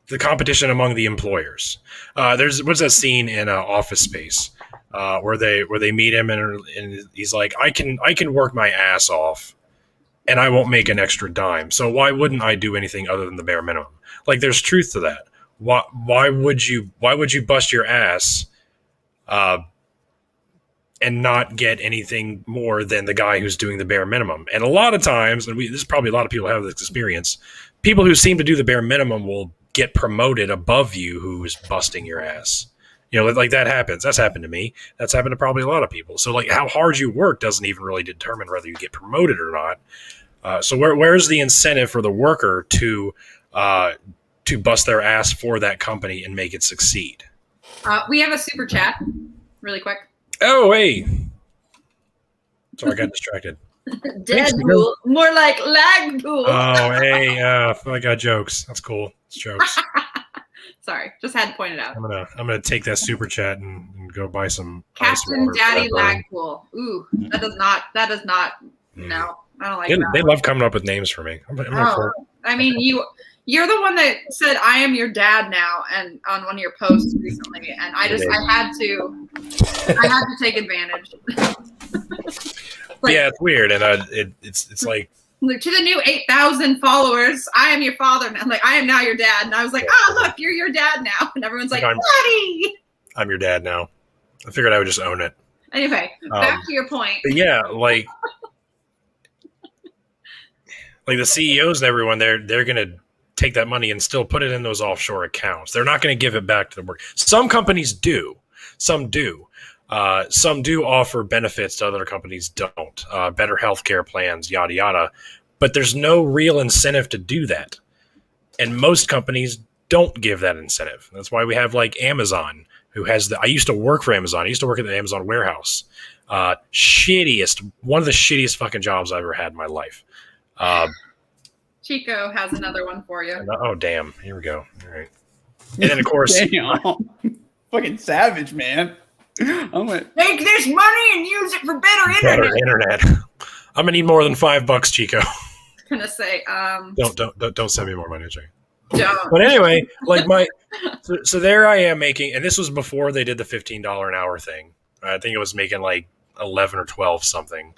S2: the competition among the employers. What's that scene in Office Space where they meet him and he's like, I can work my ass off and I won't make an extra dime. So why wouldn't I do anything other than the bare minimum? Like, there's truth to that. Why would you bust your ass and not get anything more than the guy who's doing the bare minimum? And a lot of times, and this is probably a lot of people have this experience, people who seem to do the bare minimum will get promoted above you who's busting your ass. You know, like that happens. That's happened to me. That's happened to probably a lot of people. So like how hard you work doesn't even really determine whether you get promoted or not. So where's the incentive for the worker to bust their ass for that company and make it succeed?
S4: We have a super chat, really quick.
S2: Oh, hey. Sorry, I got distracted.
S4: Deadpool, more like Lagpool.
S2: Oh, hey, I got jokes. That's cool. It's jokes.
S4: Sorry, just had to point it out.
S2: I'm gonna take that super chat and go buy some
S4: Captain Daddy Lagpool. Ooh, that does not. No, I don't like that.
S2: They love coming up with names for me.
S4: I mean, you're the one that said I am your dad now, and on one of your posts recently, and I had to take advantage.
S2: Yeah, it's weird, and it's like
S4: to the new 8,000 followers, I am your father now. Like, I am now your dad. And I was like, look, you're your dad now. And everyone's like, Daddy!
S2: I'm your dad now. I figured I would just own it.
S4: Anyway, back to your point.
S2: Yeah, like the CEOs and everyone, they're going to take that money and still put it in those offshore accounts. They're not going to give it back to the work. Some companies do. Some do. Some do offer benefits to other companies don't. Better healthcare plans, yada, yada. But there's no real incentive to do that. And most companies don't give that incentive. That's why we have like Amazon, who has I used to work for Amazon. I used to work at the Amazon warehouse. One of the shittiest fucking jobs I've ever had in my life.
S4: Chico has another one for you.
S2: Oh, damn. Here we go. All right. And then, of course.
S3: Fucking savage, man. I'm gonna
S4: take this money and use it for better internet.
S2: I'm gonna need more than $5, Chico.
S4: Gonna say,
S2: don't send me more money, Chico.
S4: Don't.
S2: But anyway, like so there I am making, and this was before they did the $15 an hour thing. I think it was making like 11 or 12 something,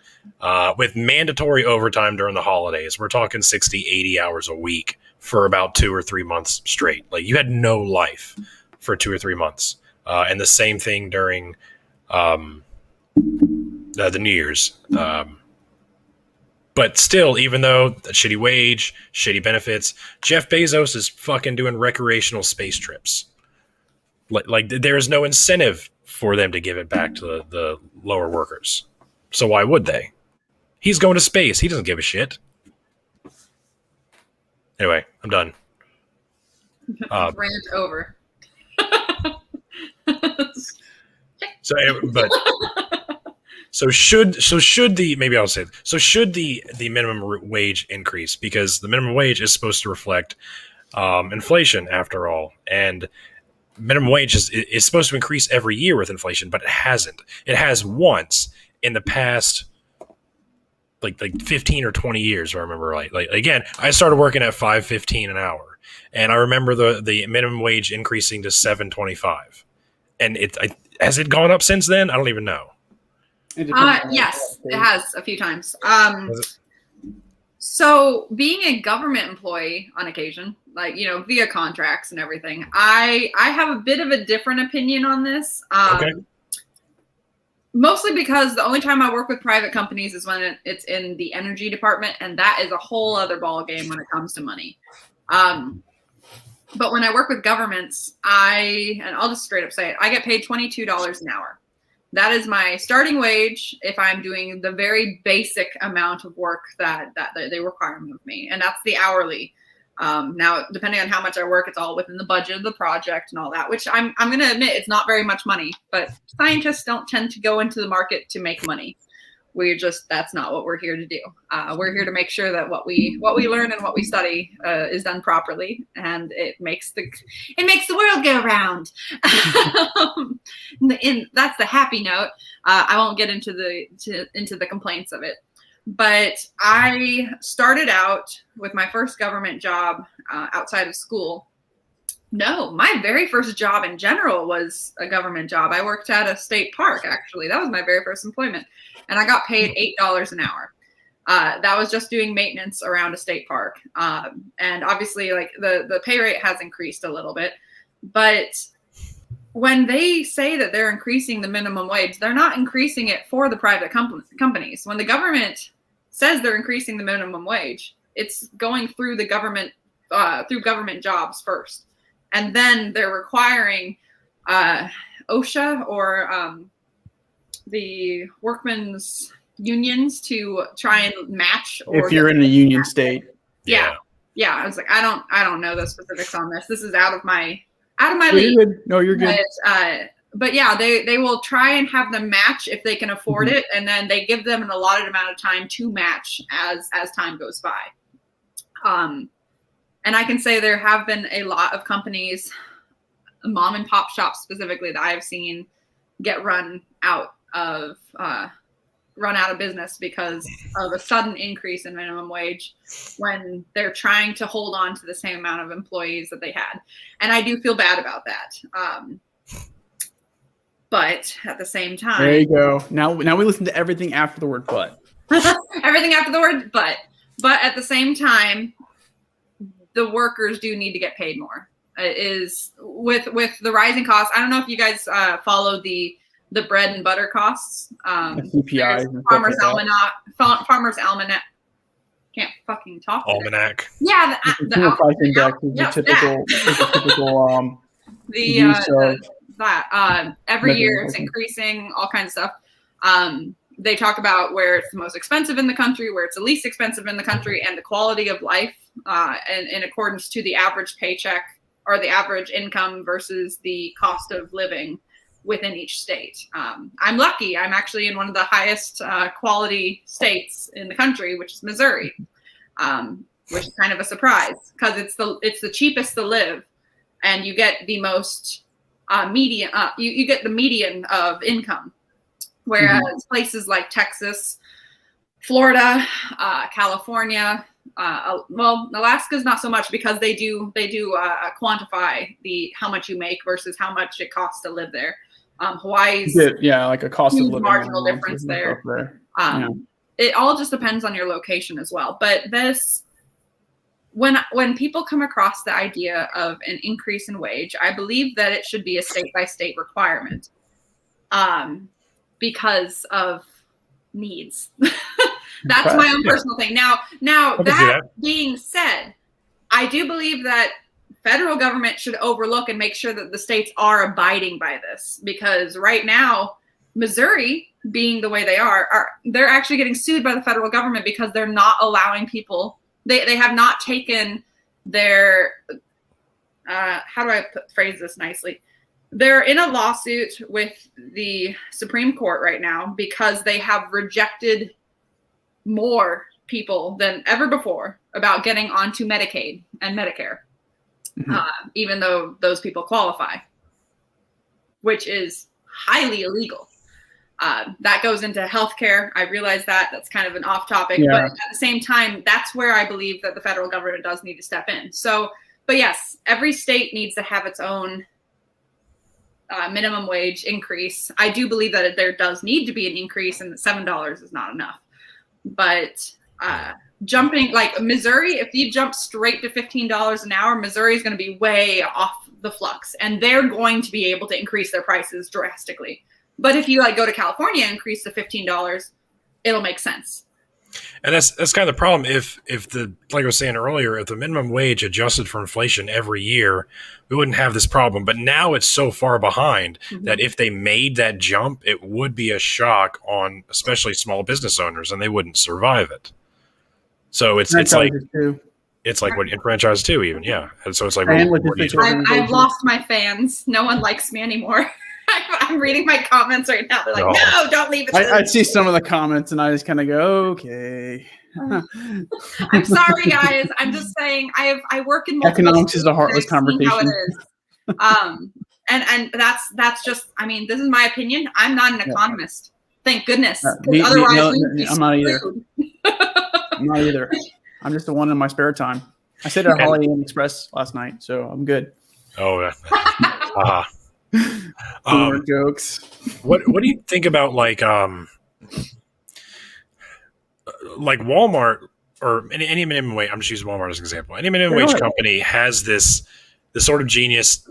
S2: with mandatory overtime during the holidays. We're talking 60, 80 hours a week for about 2 or 3 months straight. Like you had no life for 2 or 3 months. And the same thing during the New Year's. But still, even though a shitty wage, shitty benefits, Jeff Bezos is fucking doing recreational space trips. Like there is no incentive for them to give it back to the lower workers. So why would they? He's going to space. He doesn't give a shit. Anyway, I'm done.
S4: Rant over.
S2: Should the minimum wage increase, because the minimum wage is supposed to reflect inflation after all, and minimum wage is supposed to increase every year with inflation, but it hasn't. It has once in the past like 15 or 20 years, if I remember right. Like again, I started working at $5.15 an hour, and I remember the minimum wage increasing to $7.25. And has it gone up since then? I don't even know.
S4: Yes, it has a few times. So being a government employee on occasion, like, via contracts and everything, I have a bit of a different opinion on this.
S2: Okay.
S4: Mostly because the only time I work with private companies is when it's in the energy department, and that is a whole other ballgame when it comes to money. But when I work with governments, and I'll just straight up say it, I get paid $22 an hour. That is my starting wage if I'm doing the very basic amount of work that they require of me. And that's the hourly. Now, depending on how much I work, it's all within the budget of the project and all that, which I'm going to admit it's not very much money. But scientists don't tend to go into the market to make money. That's not what we're here to do. We're here to make sure that what we learn and what we study is done properly, and it makes the world go round. And that's the happy note. I won't get into the complaints of it, but I started out with my first government job outside of school. No, my very first job in general was a government job. I worked at a state park, actually. That was my very first employment. And I got paid $8 an hour. That was just doing maintenance around a state park. And obviously, like the pay rate has increased a little bit. But when they say that they're increasing the minimum wage, they're not increasing it for the private companies. When the government says they're increasing the minimum wage, it's going through the government, through government jobs first. And then they're requiring OSHA or the workmen's unions to try and match. Or
S3: if you're in a union state.
S4: Yeah. I was like, I don't know the specifics on this. This is out of my
S3: You're
S4: league.
S3: good. No, you're good.
S4: But yeah, they will try and have them match if they can afford it, and then they give them an allotted amount of time to match as time goes by. And I can say there have been a lot of companies, mom and pop shops specifically, that I have seen get run out of business because of a sudden increase in minimum wage when they're trying to hold on to the same amount of employees that they had. And I do feel bad about that. But at the same time,
S3: there you go. Now we listen to everything after the word but.
S4: Everything after the word but at the same time, the workers do need to get paid more. It is with the rising costs. I don't know if you guys follow the bread and butter costs.
S3: CPI.
S4: Farmer's Almanac. Can't fucking talk.
S2: Almanac.
S4: Yeah,
S3: the price index is a typical
S4: every year it's increasing, all kinds of stuff. They talk about where it's the most expensive in the country, where it's the least expensive in the country, and the quality of life and in accordance to the average paycheck or the average income versus the cost of living within each state. I'm lucky. I'm actually in one of the highest quality states in the country, which is Missouri, which is kind of a surprise because it's the cheapest to live, and you get the most median. You get the median of income, whereas places like Texas, Florida, California, Alaska's not so much because they do quantify how much you make versus how much it costs to live there. Hawaii's
S3: like a cost of living
S4: marginal difference there. It all just depends on your location as well. But when people come across the idea of an increase in wage, I believe that it should be a state by state requirement, because of needs. That's my own personal thing. Now that being said, I do believe that federal government should overlook and make sure that the states are abiding by this, because right now, Missouri, being the way they they're actually getting sued by the federal government because they're not allowing people. They have not taken their how do I phrase this nicely? They're in a lawsuit with the Supreme Court right now because they have rejected more people than ever before about getting onto Medicaid and Medicare, even though those people qualify, which is highly illegal. That goes into healthcare. I realize that's kind of an off topic, but at the same time, that's where I believe that the federal government does need to step in. So, but yes, every state needs to have its own minimum wage increase. I do believe that there does need to be an increase, and that $7 is not enough. But jumping like Missouri, if you jump straight to $15 an hour, Missouri is going to be way off the flux, and they're going to be able to increase their prices drastically. But if you go to California and increase to $15, it'll make sense.
S2: And that's kind of the problem. If like I was saying earlier, if the minimum wage adjusted for inflation every year, we wouldn't have this problem. But now it's so far behind that if they made that jump, it would be a shock on especially small business owners, and they wouldn't survive it. So it's like what in franchise too, even And so it's like
S4: I've lost my fans. No one likes me anymore. I'm reading my comments right now. They're like, no, don't leave it.
S3: I see some of the comments and I just kind of go, okay.
S4: I'm sorry, guys. I'm just saying I work in
S3: economics is a heartless conversation.
S4: How it is. And that's just, I mean, this is my opinion. I'm not an economist. Thank goodness. Otherwise,
S3: I'm not either. I'm not either. I'm just the one in my spare time. I stayed at Holiday Inn Express last night, so I'm good.
S2: Oh,
S3: jokes.
S2: What do you think about like Walmart or any minimum wage? I'm just using Walmart as an example. Any minimum wage company has this sort of genius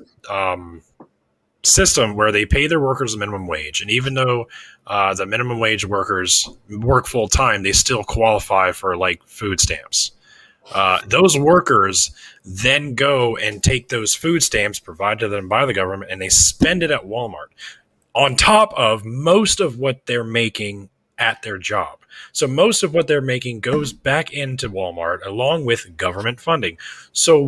S2: system where they pay their workers a minimum wage, and even though the minimum wage workers work full time, they still qualify for like food stamps. Those workers then go and take those food stamps provided to them by the government and they spend it at Walmart on top of most of what they're making at their job. So most of what they're making goes back into Walmart along with government funding. So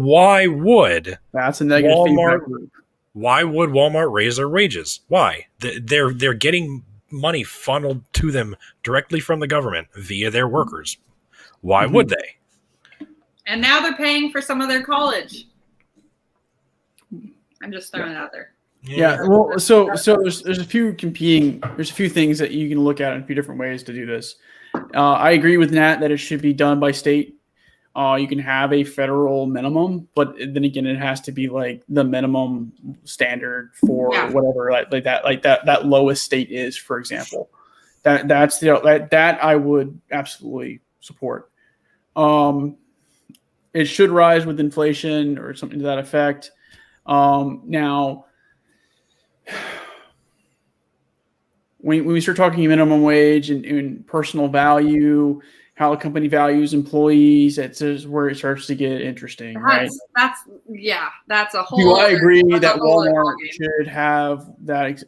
S3: that's a negative feedback loop.
S2: Why would Walmart raise their wages? Why? They're getting money funneled to them directly from the government via their workers. Why would they?
S4: And now they're paying for some of their college. I'm just throwing it out there.
S3: Yeah. Well, so there's a few things that you can look at in a few different ways to do this. I agree with Nat that it should be done by state. You can have a federal minimum, but then again, it has to be like the minimum standard for whatever, like that lowest state is, for example. That I would absolutely support. It should rise with inflation or something to that effect. Now, when we start talking minimum wage and personal value, how a company values employees, that's where it starts to get interesting, right?
S4: That's a whole.
S3: Do I agree that Walmart should have that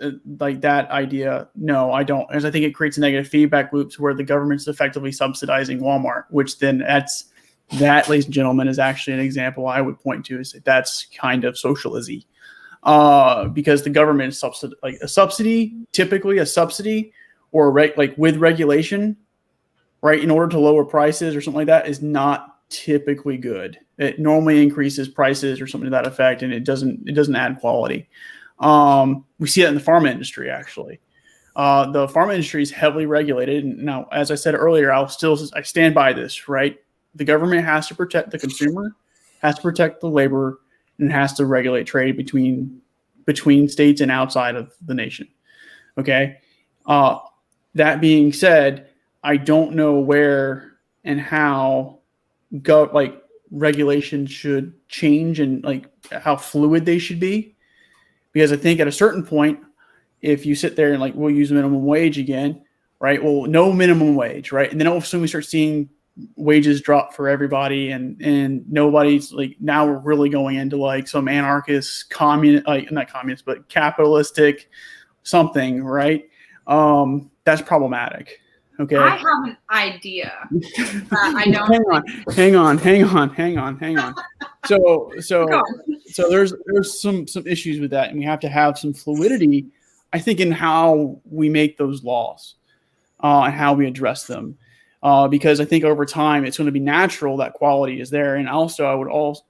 S3: that idea? No, I don't, because I think it creates a negative feedback loops where the government's effectively subsidizing Walmart, which then that, ladies and gentlemen, is actually an example I would point to is that's kind of socialism. Because the government is typically a subsidy or with regulation, right, in order to lower prices or something like that is not typically good. It normally increases prices or something to that effect, and it doesn't add quality. We see that in the pharma industry, actually. The pharma industry is heavily regulated. And now, as I said earlier, I stand by this, right? The government has to protect the consumer, has to protect the labor, and has to regulate trade between states and outside of the nation. Okay. That being said, I don't know where and how regulations should change and how fluid they should be, because I think at a certain point, if you sit there and we'll use minimum wage again, right? Well, no minimum wage, right? And then all of a sudden we start seeing wages drop for everybody, and nobody's now we're really going into some anarchist not communist, but capitalistic something, right? That's problematic. Okay.
S4: I have an idea. I don't.
S3: Hang on. So there's some issues with that, and we have to have some fluidity, I think, in how we make those laws and how we address them. Because I think over time it's going to be natural that quality is there, and also I would also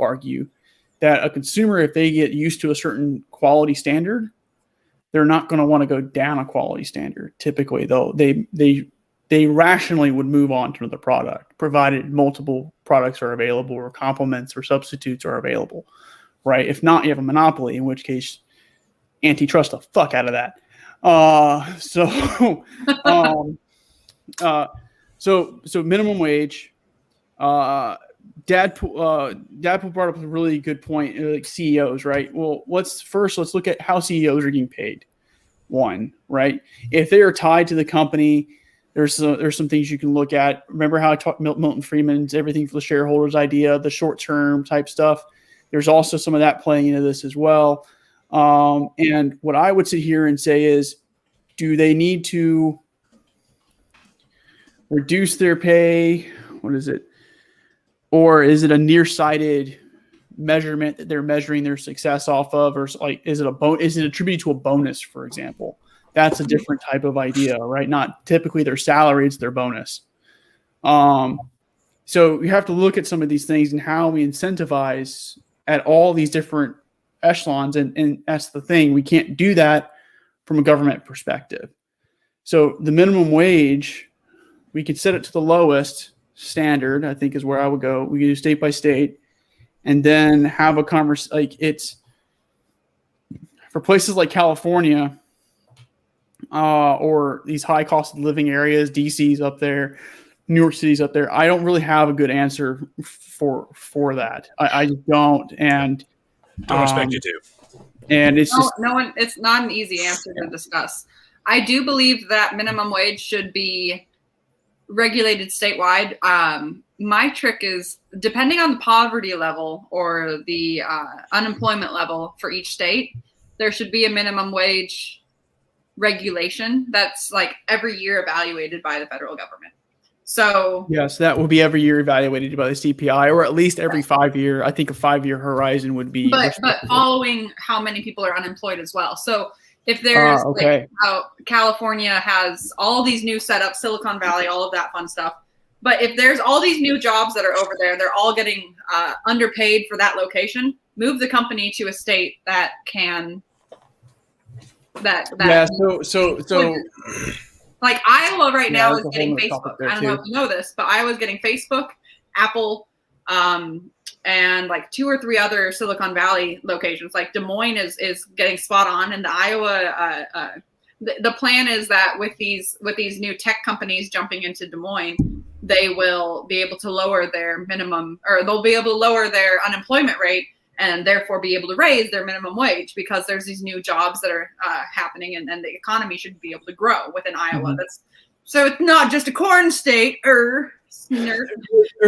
S3: argue that a consumer, if they get used to a certain quality standard, they're not going to want to go down a quality standard. Typically, though, they rationally would move on to another product, provided multiple products are available or complements or substitutes are available, right? If not, you have a monopoly, in which case antitrust the fuck out of that. So minimum wage. Dadpool brought up a really good point, CEOs, right? Well, let's look at how CEOs are getting paid. One, right? If they are tied to the company, there's some things you can look at. Remember how I talked Milton Friedman's everything for the shareholders idea, the short-term type stuff. There's also some of that playing into this as well. And what I would sit here and say is, do they need to reduce their pay? What is it? Or is it a nearsighted measurement that they're measuring their success off of? Or is it attributed to a bonus, for example? That's a different type of idea, right? Not typically their salary, it's their bonus. So you have to look at some of these things and how we incentivize at all these different echelons. And that's the thing. We can't do that from a government perspective. So the minimum wage, we could set it to the lowest standard, I think is where I would go. We could do state by state and then have a conversation. It's for places like California or these high cost of living areas, DC's up there, New York City's up there. I don't really have a good answer for that. I don't. And
S2: don't expect you to.
S3: And it's
S4: it's not an easy answer to discuss. I do believe that minimum wage should be regulated statewide. My trick is, depending on the poverty level or the unemployment level for each state, there should be a minimum wage regulation that's like every year evaluated by the federal government. So
S3: yes, that will be every year evaluated by the CPI, or at least every 5 year. I think a 5-year horizon would be.
S4: But following how many people are unemployed as well. So if there's like how California has all these new setups, Silicon Valley, all of that fun stuff. But if there's all these new jobs that are over there, they're all getting underpaid for that location, move the company to a state that can
S3: so
S4: like Iowa right now is getting Facebook. I don't know if you know this, but Iowa's getting Facebook, Apple, and like 2 or 3 other Silicon Valley locations. Like Des Moines is getting spot on, and the Iowa the plan is that with these new tech companies jumping into Des Moines, they will be able to lower their minimum, or they'll be able to lower their unemployment rate and therefore be able to raise their minimum wage, because there's these new jobs that are happening, and the economy should be able to grow within Iowa. So it's not just a corn state. There's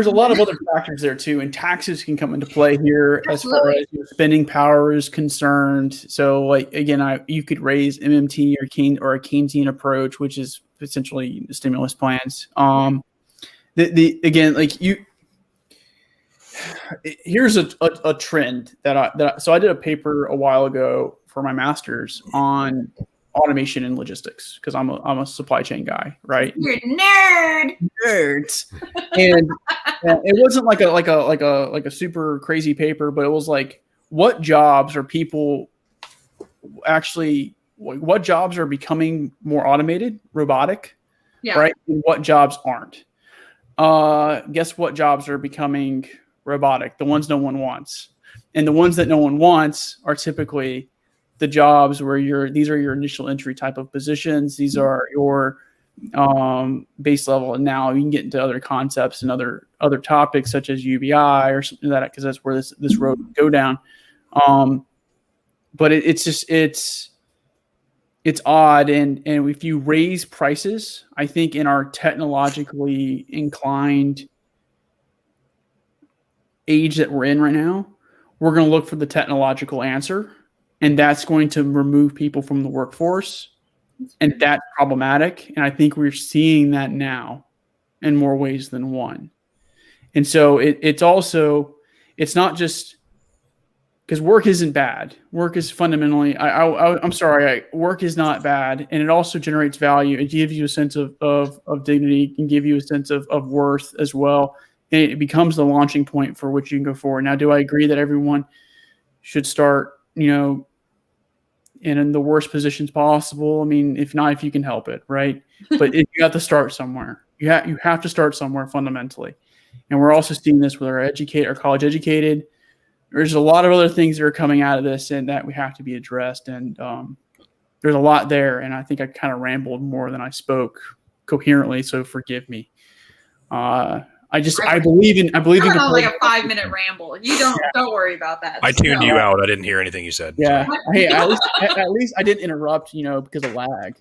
S3: a lot of other factors there too, and taxes can come into play here. Absolutely. As far as your spending power is concerned. So, like again, you could raise MMT or a Keynesian approach, which is essentially stimulus plans. Here's a trend so I did a paper a while ago for my master's on automation and logistics, because I'm a supply chain guy, right?
S4: You're nerds.
S3: And it wasn't like a super crazy paper, but it was like, what jobs are people actually? What jobs are becoming more automated, robotic, right? And what jobs aren't? Guess what jobs are becoming robotic? The ones no one wants. And the ones that no one wants are typically the jobs where these are your initial entry type of positions. These are your base level. And now you can get into other concepts and other topics such as UBI or something like that, because that's where this road would go down. But it's odd. And if you raise prices, I think in our technologically inclined age that we're in right now, we're going to look for the technological answer, and that's going to remove people from the workforce, and that's problematic. And I think we're seeing that now in more ways than one. And so it's not just because work isn't bad. Work is fundamentally, I'm sorry, work is not bad, and it also generates value. It gives you a sense of dignity, it can give you a sense of worth as well. And it becomes the launching point for which you can go forward. Now, do I agree that everyone should start, in the worst positions possible? I mean, if you can help it, right? But you have to start somewhere. You have to start somewhere fundamentally. And we're also seeing this with our college educated. There's a lot of other things that are coming out of this and that we have to be addressed. And there's a lot there. And I think I kind of rambled more than I spoke coherently, so forgive me. I believe in like
S4: a 5-minute ramble. You don't worry about that.
S2: I tuned you out. I didn't hear anything you said.
S3: Yeah. Hey, at least I didn't interrupt, because of lag.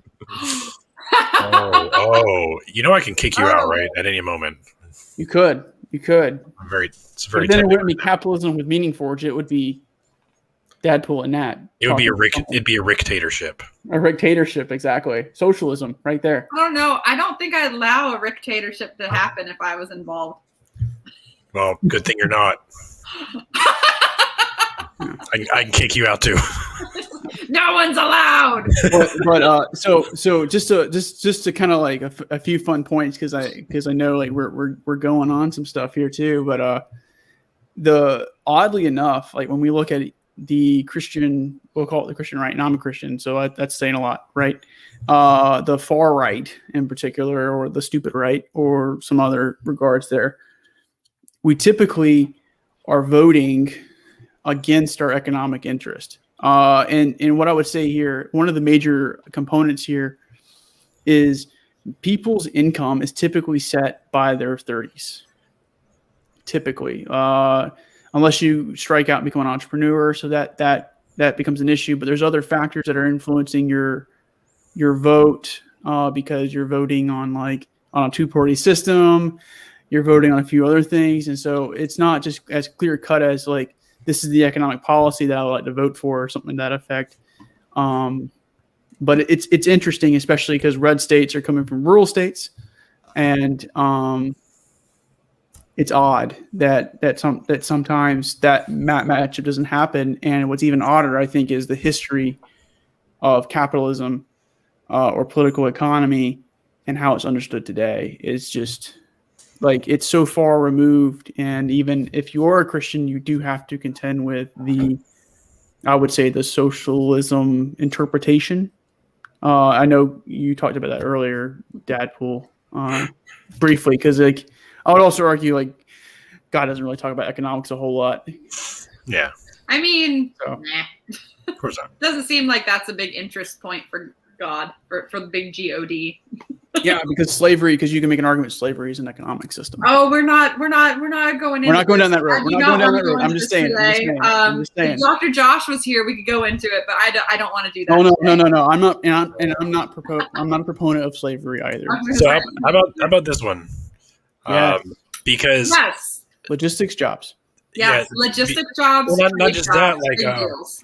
S2: I can kick you out right at any moment.
S3: You could.
S2: It's very
S3: but then it wouldn't be Capitalism with Meaning Forge. It would be Dadpool and Nat.
S2: It'd be a rictatorship.
S3: A rictatorship, exactly. Socialism, right there.
S4: I don't know. I don't think I'd allow a rictatorship to happen if I was involved.
S2: Well, good thing you're not. I can kick you out too.
S4: No one's allowed.
S3: But so just to kind of like a few fun points, because I know like we're going on some stuff here too. But oddly enough, like when we look at the Christian, we'll call it the Christian right, and I'm a Christian, so that's saying a lot, right? The far right in particular, or the stupid right, or some other regards there, we typically are voting against our economic interest. And what I would say here, one of the major components here is people's income is typically set by their 30s. Typically, unless you strike out and become an entrepreneur, so that becomes an issue. But there's other factors that are influencing your vote, because you're voting on like on a two-party system. You're voting on a few other things, and so it's not just as clear cut as like this is the economic policy that I would like to vote for or something to that effect. But it's interesting, especially because red states are coming from rural states, and it's odd that sometimes that matchup doesn't happen. And what's even odder, I think, is the history of capitalism or political economy and how it's understood today. Is just like it's so far removed. And even if you are a Christian, you do have to contend with I would say, the socialism interpretation. I know you talked about that earlier, Dadpool, briefly, because like I would also argue like God doesn't really talk about economics a whole lot.
S2: Yeah.
S4: I mean,
S3: So.
S4: nah.
S2: Of course not.
S4: Doesn't seem like that's a big interest point for God, for the big God.
S3: Yeah, because you can make an argument slavery is an economic system.
S4: Oh, we're not going into
S3: We're not going down
S4: this.
S3: that road.
S4: I
S3: We're
S4: do
S3: not going down that
S4: wanna
S3: road.
S4: go
S3: I'm
S4: into
S3: just
S4: this
S3: saying.
S4: today.
S3: If
S4: Dr. Josh was here, we could go into it, but I don't want to do that.
S3: Oh no. I'm not, and I'm not a proponent of slavery either.
S2: So how about this one?
S3: Yeah.
S2: Because
S4: yes,
S3: Logistics jobs.
S4: yes, logistic jobs.
S2: Well, not
S4: trade
S2: just
S4: jobs,
S2: that,
S4: big deals.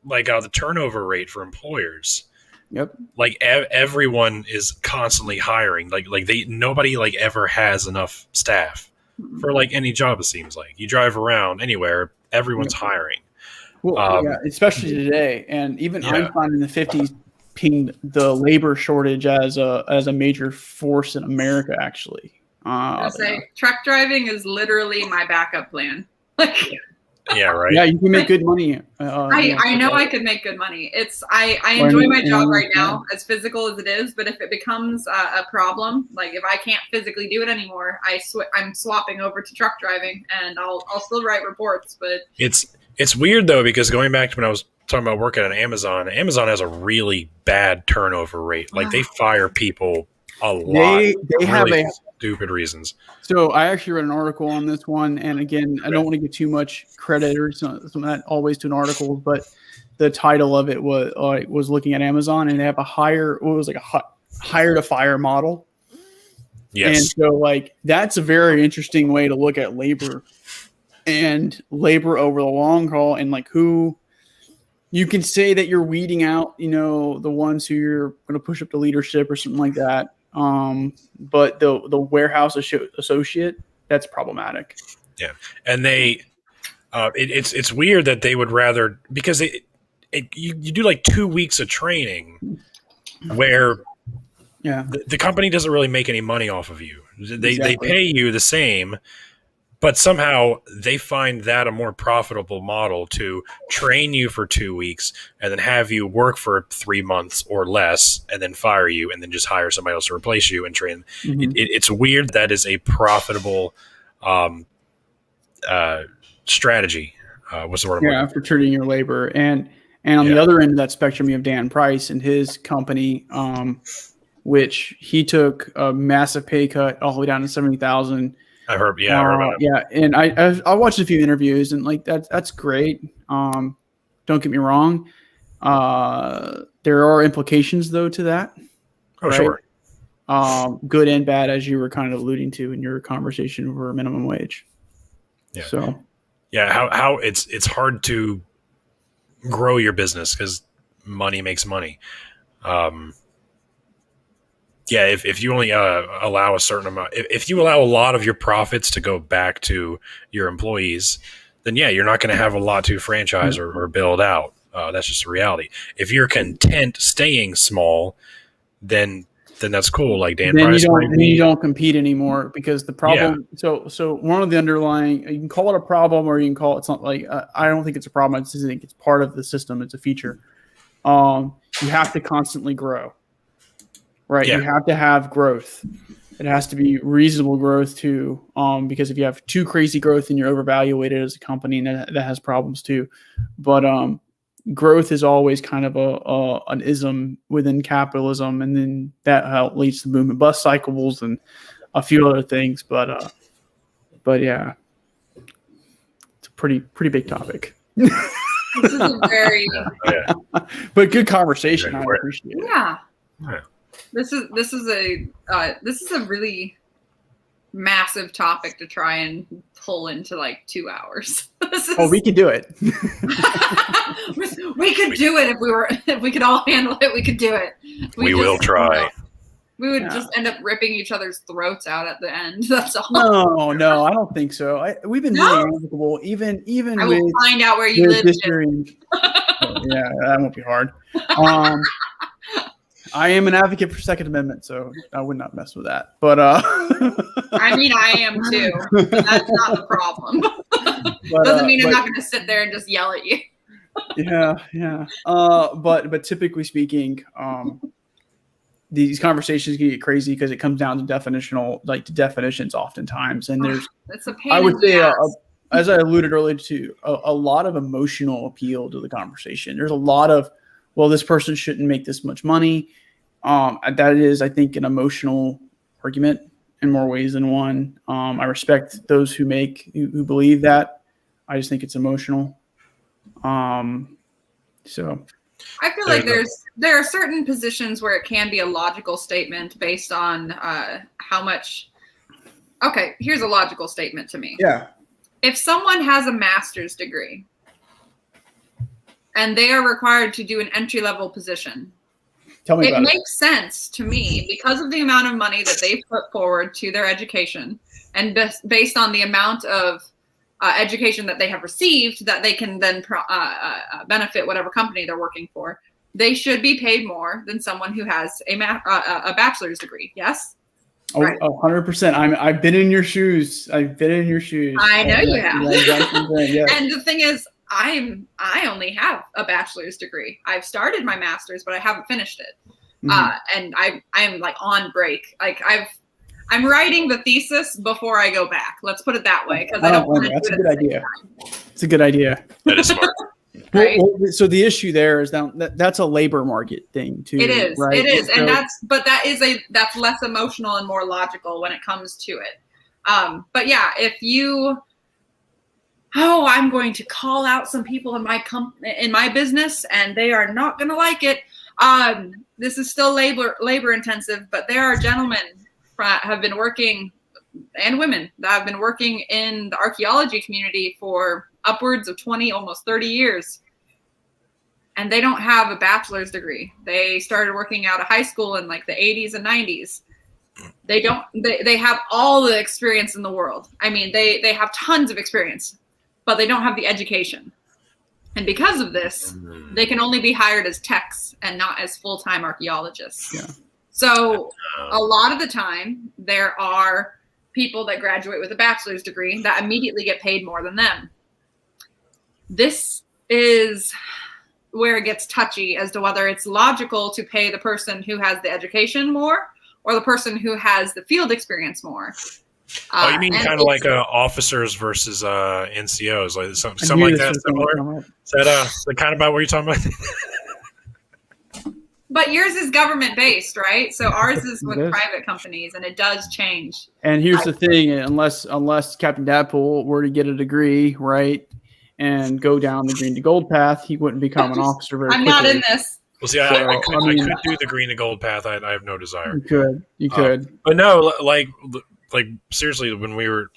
S2: like the turnover rate for employers.
S3: Yep.
S2: Like everyone is constantly hiring. Like nobody like ever has enough staff for like any job. It seems like you drive around anywhere, everyone's hiring.
S3: Well, yeah, especially today, and even Einstein in the 50s pinged the labor shortage as a major force in America. Actually,
S4: I say truck driving is literally my backup plan. Like,
S2: yeah, right.
S3: Yeah, you can make good money.
S4: I know I could make good money. I enjoy my job right now, as physical as it is. But if it becomes a problem, like if I can't physically do it anymore, I'm swapping over to truck driving, and I'll still write reports. But
S2: it's weird though, because going back to when I was talking about working at Amazon has a really bad turnover rate. Like they fire people a lot.
S3: They have
S2: really stupid reasons.
S3: So I actually read an article on this one, and again, I don't want to give too much credit or some of that always to an article, but the title of it was looking at Amazon, and they have a hire to fire model.
S2: Yes.
S3: And so like that's a very interesting way to look at labor and labor over the long haul, and like who you can say that you're weeding out, the ones who you're going to push up to leadership or something like that. But the warehouse associate, that's problematic.
S2: Yeah. And it's weird that they would rather, because you do like 2 weeks of training where the company doesn't really make any money off of you. They pay you the same, but somehow they find that a more profitable model to train you for 2 weeks and then have you work for 3 months or less and then fire you and then just hire somebody else to replace you and train. Mm-hmm. It's weird that is a profitable strategy. What's the word?
S3: For treating your labor. And on the other end of that spectrum, you have Dan Price and his company, which he took a massive pay cut all the way down to $70,000.
S2: I heard about it.
S3: Yeah, and I watched a few interviews, and like that's great. Don't get me wrong. There are implications though to that.
S2: Oh, right? Sure.
S3: Good and bad, as you were kind of alluding to in your conversation over minimum wage.
S2: Yeah.
S3: So.
S2: Yeah, how it's hard to grow your business because money makes money. Yeah, if you only allow a certain amount, if you allow a lot of your profits to go back to your employees, then you're not going to have a lot to franchise or build out. That's just a reality. If you're content staying small, then that's cool. Like Dan Price,
S3: you don't compete anymore because the problem. Yeah. So one of the underlying, you can call it a problem or you can call it something like I don't think it's a problem. I just think it's part of the system. It's a feature. You have to constantly grow. Right. Yeah. You have to have growth. It has to be reasonable growth too. Because if you have too crazy growth, then you're overvaluated as a company, and that has problems too. But growth is always kind of an ism within capitalism, and then that leads to boom and bust cycles and a few other things. But yeah, it's a pretty big topic.
S4: This is a very
S3: but good conversation. I appreciate it.
S4: Yeah. This is a really massive topic to try and pull into like 2 hours.
S3: We could do it.
S4: We could do it if we could all handle it. We could do it.
S2: We will try.
S4: We would just end up ripping each other's throats out at the end. That's all.
S3: No, I don't think so. We've been really amicable, even
S4: I will find out where you live.
S3: Yeah, that won't be hard. I am an advocate for Second Amendment, so I would not mess with that. But
S4: I mean, I am too. But that's not the problem. Doesn't mean I'm not going to sit there and just yell at you.
S3: Yeah. But typically speaking, these conversations can get crazy because it comes down to definitions oftentimes, and there's
S4: it's a pain
S3: I would say
S4: as
S3: I alluded earlier to a lot of emotional appeal to the conversation. There's a lot of, well, this person shouldn't make this much money. That is, I think, an emotional argument in more ways than one. I respect those who believe that. I just think it's emotional. So
S4: I feel like there are certain positions where it can be a logical statement based on how much. Okay, here's a logical statement to me.
S3: Yeah.
S4: If someone has a master's degree and they are required to do an entry-level position, it makes sense to me because of the amount of money that they've put forward to their education and based on the amount of education that they have received that they can then benefit whatever company they're working for. They should be paid more than someone who has a bachelor's degree. Yes?
S3: Oh, right. 100%. I've been in your shoes. I know
S4: you have. Yeah. And the thing is, I only have a bachelor's degree. I've started my master's, but I haven't finished it. And I'm like on break. Like I'm writing the thesis before I go back. Let's put it that way, because I don't want to.
S3: That's a good idea. It's a good idea.
S2: That is smart.
S4: Right?
S3: So the issue there is that's a labor market thing too.
S4: It is.
S3: Right?
S4: It is, and that's less emotional and more logical when it comes to it. But yeah, if you, I'm going to call out some people in my business, and they are not going to like it. This is still labor intensive, but there are gentlemen have been working, and women that have been working in the archaeology community for upwards of 20, almost 30 years. And they don't have a bachelor's degree. They started working out of high school in like the 80s and 90s. They have all the experience in the world. I mean, they have tons of experience, but they don't have the education. And because of this, they can only be hired as techs and not as full-time archaeologists.
S3: Yeah.
S4: So a lot of the time, there are people that graduate with a bachelor's degree that immediately get paid more than them. This is where it gets touchy as to whether it's logical to pay the person who has the education more or the person who has the field experience more.
S2: You mean kind of like officers versus NCOs, like something like that? Similar? Is that kind of about what you're talking about?
S4: But yours is government based, right? So ours is with private companies, and it does change.
S3: And here's the thing: unless Captain Dadpool were to get a degree, right, and go down the green to gold path, he wouldn't become an officer very quickly.
S4: I'm not in this.
S2: Well, see, I could do the green to gold path. I have no desire.
S3: You could.
S2: But no, like seriously, when we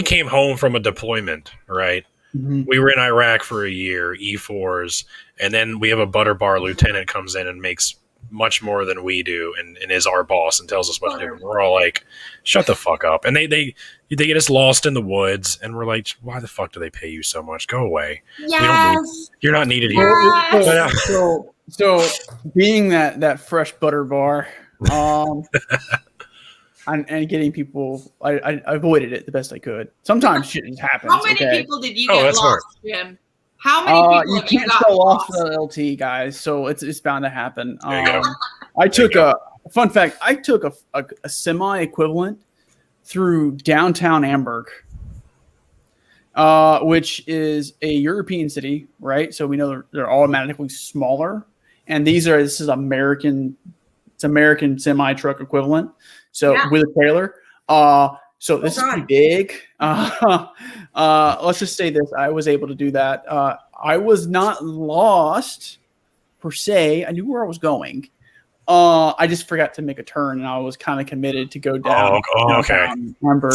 S2: came home from a deployment, right?
S3: Mm-hmm.
S2: We were in Iraq for a year, E4s, and then we have a butter bar lieutenant comes in and makes much more than we do, and is our boss and tells us what to do. And we're all like, "Shut the fuck up!" And they get us lost in the woods, and we're like, "Why the fuck do they pay you so much? Go away! You're not needed here."
S4: Yes.
S3: So being that fresh butter bar, and getting people, I avoided it the best I could. Sometimes shit just happens.
S4: How many people did you get lost,
S2: smart.
S4: Jim? How many people
S3: you can't go lost for LT, guys, so it's bound to happen. I took a fun fact. I took a semi-equivalent through downtown Hamburg, which is a European city, right? So we know they're automatically smaller, and this is American. It's American semi-truck equivalent. So with a trailer. So this is pretty big. Let's just say this. I was able to do that. I was not lost per se. I knew where I was going. I just forgot to make a turn, and I was kind of committed to go down.
S2: Okay.
S3: Remember?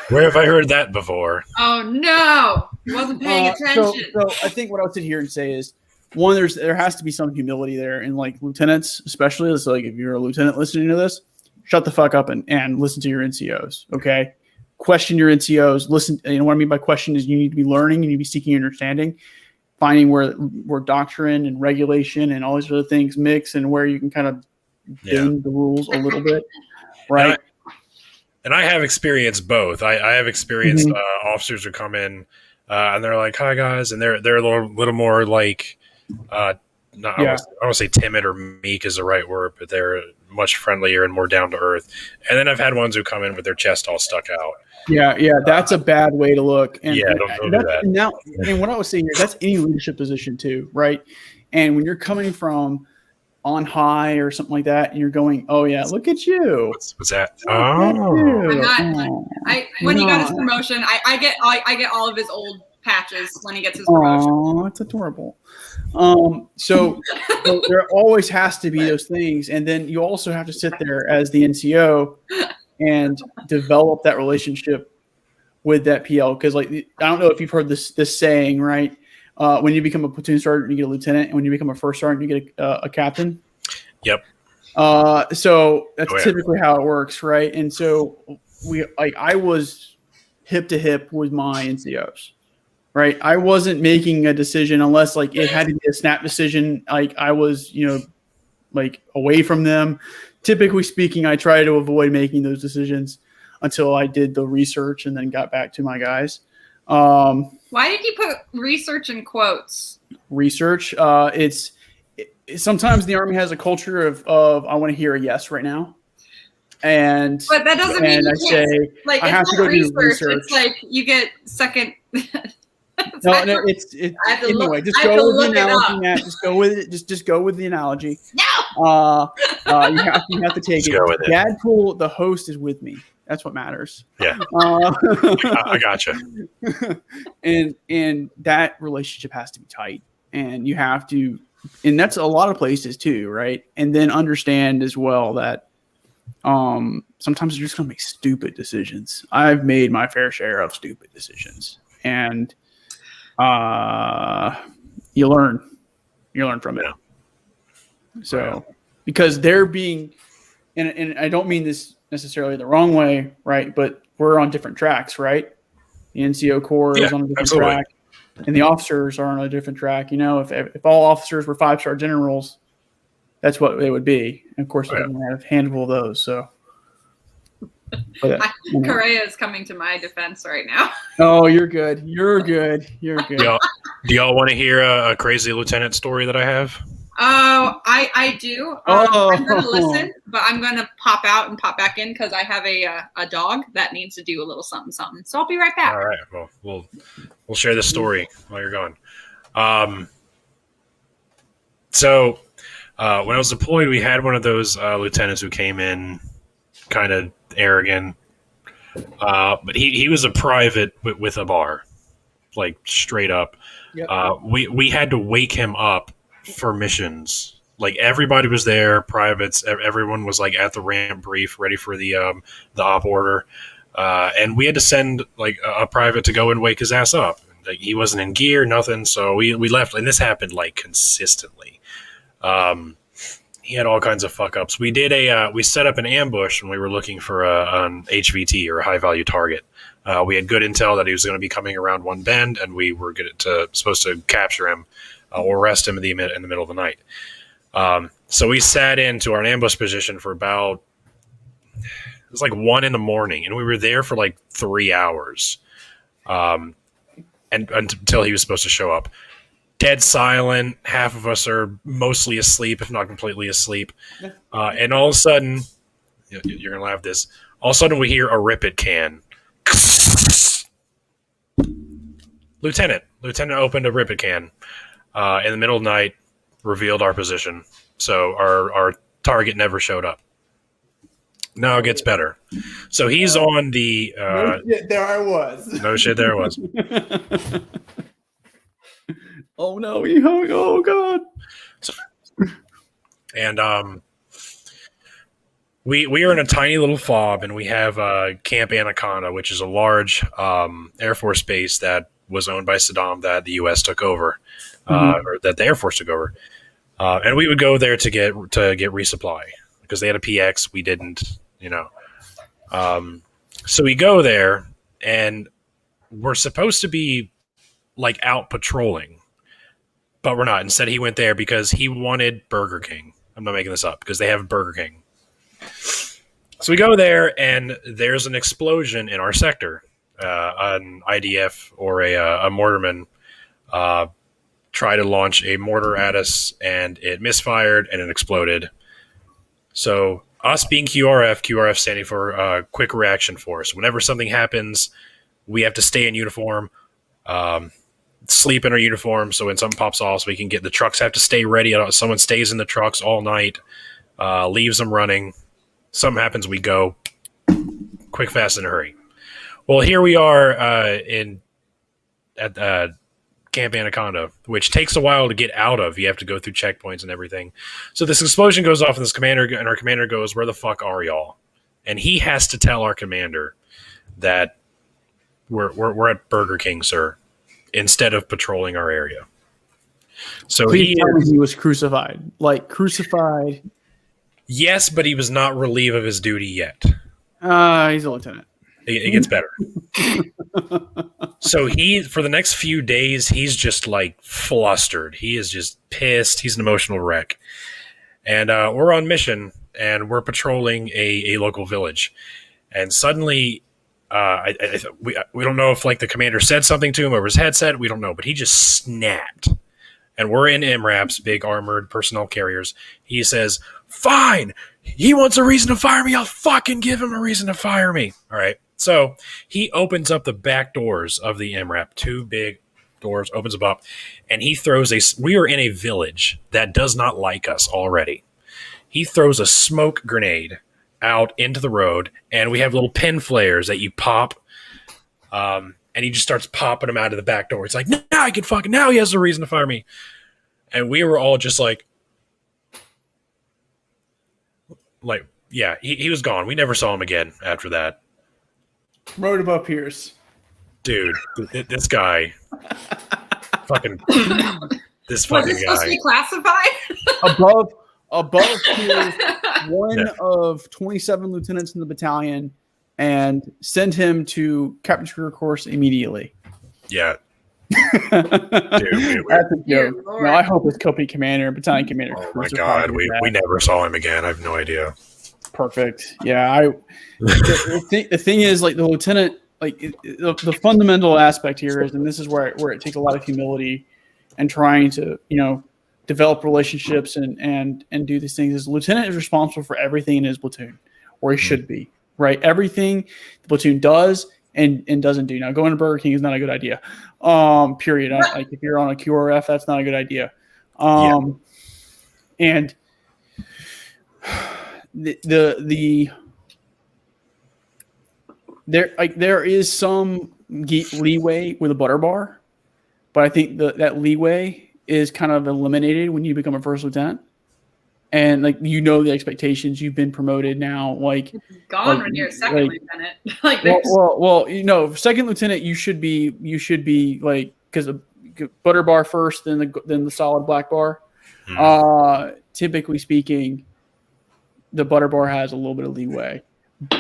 S2: Where have I heard that before?
S4: Oh no, wasn't paying attention.
S3: So I think what I would sit here and say is, one, there has to be some humility there, and like lieutenants, especially. So like if you're a lieutenant listening to this, shut the fuck up and listen to your NCOs. Okay, question your NCOs. Listen. What I mean by question is you need to be learning, you need to be seeking understanding, finding where doctrine and regulation and all these other things mix, and where you can kind of bend the rules a little bit, right?
S2: And I have experienced both. I have experienced officers who come in and they're like, "Hi guys," and they're a little more like, I don't want to say timid or meek is the right word, but they're much friendlier and more down to earth. And then I've had ones who come in with their chest all stuck out.
S3: Yeah, that's a bad way to look. And
S2: don't do that.
S3: Now, and what I was saying here, that's any leadership position too, right? And when you're coming from on high or something like that, and you're going, "Oh yeah, look at you."
S2: What's that?
S4: When he got his promotion, I get all of his old patches when he gets his promotion.
S3: Oh, that's adorable. So there always has to be those things, and then you also have to sit there as the NCO and develop that relationship with that PL. Because, like, I don't know if you've heard this saying, right? When you become a platoon sergeant, you get a lieutenant, and when you become a first sergeant, you get a captain.
S2: Yep.
S3: So that's typically how it works, right? And so I was hip to hip with my NCOs. Right. I wasn't making a decision unless like it had to be a snap decision. Like I was, like away from them. Typically speaking, I try to avoid making those decisions until I did the research and then got back to my guys.
S4: Why did you put research in quotes?
S3: Research. It's sometimes the Army has a culture of I want to hear a yes right now.
S4: But that doesn't mean you can't. Like,
S3: I have to go do research.
S4: It's like you get second.
S3: No, it's anyway. Just go with the analogy, Matt. Just go with it. Just go with the analogy.
S4: No.
S3: You have to take it. Dadpool, the host, is with me. That's what matters.
S2: Yeah. I gotcha.
S3: And that relationship has to be tight, and you have to, and that's a lot of places too, right? And then understand as well that sometimes you're just gonna make stupid decisions. I've made my fair share of stupid decisions, and you learn from it. So because they're being, and I don't mean this necessarily the wrong way, right? But we're on different tracks, right? The NCO Corps is on a different track, and the officers are on a different track. If all officers were 5-star generals, that's what they would be. And of course, we don't have a handful of those. So,
S4: Correa is coming to my defense right now.
S3: Oh, you're good. You're good.
S2: Do y'all want to hear a crazy lieutenant story that I have?
S4: Oh, I do. I'm going to listen, but I'm going to pop out and pop back in because I have a dog that needs to do a little something. So I'll be right back.
S2: All right. Well, we'll share this story while you're gone. So when I was deployed, we had one of those lieutenants who came in kind of arrogant, but he was a private with a bar, like straight up. Yep. We had to wake him up for missions. Like everybody was there, privates. Everyone was like at the ramp brief, ready for the op order, and we had to send like a private to go and wake his ass up. Like, he wasn't in gear, nothing. So we left, and this happened like consistently. He had all kinds of fuck ups. We set up an ambush when we were looking for an HVT or a high value target. We had good intel that he was going to be coming around one bend, and we were supposed to capture him or arrest him in the middle of the night. So we sat into our ambush position for about, it was like 1 a.m, and we were there for like 3 hours, and until he was supposed to show up. Dead silent. Half of us are mostly asleep, if not completely asleep. And all of a sudden, you're gonna laugh at this. All of a sudden, we hear a rip it can. Lieutenant opened a rip it can in the middle of the night, revealed our position. So our target never showed up. Now it gets better. So he's on the.
S3: No shit, there I was.
S2: No shit, there I was.
S3: Oh no! Oh god!
S2: And we are in a tiny little fob, and we have Camp Anaconda, which is a large Air Force base that was owned by Saddam that the U.S. took over, or that the Air Force took over. And we would go there to get resupply because they had a PX, we didn't, So we go there, and we're supposed to be like out patrolling, but we're not. Instead, he went there because he wanted Burger King. I'm not making this up because they have Burger King. So we go there, and there's an explosion in our sector. An IDF or a mortarman tried to launch a mortar at us, and it misfired, and it exploded. So us being QRF standing for Quick Reaction Force. Whenever something happens, we have to stay in uniform, sleep in our uniform, so when something pops off, so we can get the trucks have to stay ready. Someone stays in the trucks all night, leaves them running. Something happens, we go quick, fast, in a hurry. Well, here we are at Camp Anaconda, which takes a while to get out of. You have to go through checkpoints and everything. So this explosion goes off, and our commander goes, "Where the fuck are y'all?" And he has to tell our commander that we're at Burger King, sir, instead of patrolling our area. So
S3: he was crucified. Like crucified.
S2: Yes, but he was not relieved of his duty yet.
S3: He's a lieutenant.
S2: It gets better. So for the next few days, he's just like flustered. He is just pissed. He's an emotional wreck. And we're on mission, and we're patrolling a local village. And suddenly, we don't know if like the commander said something to him over his headset. We don't know, but he just snapped. And we're in MRAPs, big armored personnel carriers. He says, "Fine. He wants a reason to fire me. I'll fucking give him a reason to fire me." All right. So he opens up the back doors of the MRAP, two big doors, opens them up, and he throws we are in a village that does not like us already. He throws a smoke grenade out into the road, and we have little pin flares that you pop, and he just starts popping them out of the back door. It's like, now he has a reason to fire me. And we were all just like, yeah, he was gone. We never saw him again after that.
S3: Wrote above Pierce.
S2: Dude, this guy. fucking this
S4: Was
S2: fucking
S4: it supposed
S2: guy.
S4: to be classified?
S3: above Pierce, one of 27 lieutenants in the battalion, and send him to captain career course immediately.
S2: Yeah. Dude,
S3: that's a joke. No, I hope it's company commander, battalion commander.
S2: Oh my god, we never saw him again. I have no idea.
S3: Perfect. Yeah, the thing is, like the lieutenant, like the fundamental aspect here is, and this is where it takes a lot of humility and trying to develop relationships and do these things. Is the lieutenant is responsible for everything in his platoon, or he should be, right? Everything the platoon does and doesn't do. Now, going to Burger King is not a good idea. Period. Like if you're on a QRF, that's not a good idea. And there is some leeway with a butter bar, but I think that leeway is kind of eliminated when you become a first lieutenant, and the expectations. You've been promoted now, like
S4: it's gone when you're a second lieutenant.
S3: Well, second lieutenant you should be like, because butter bar first, then the solid black bar. Typically speaking, the butter bar has a little bit of leeway,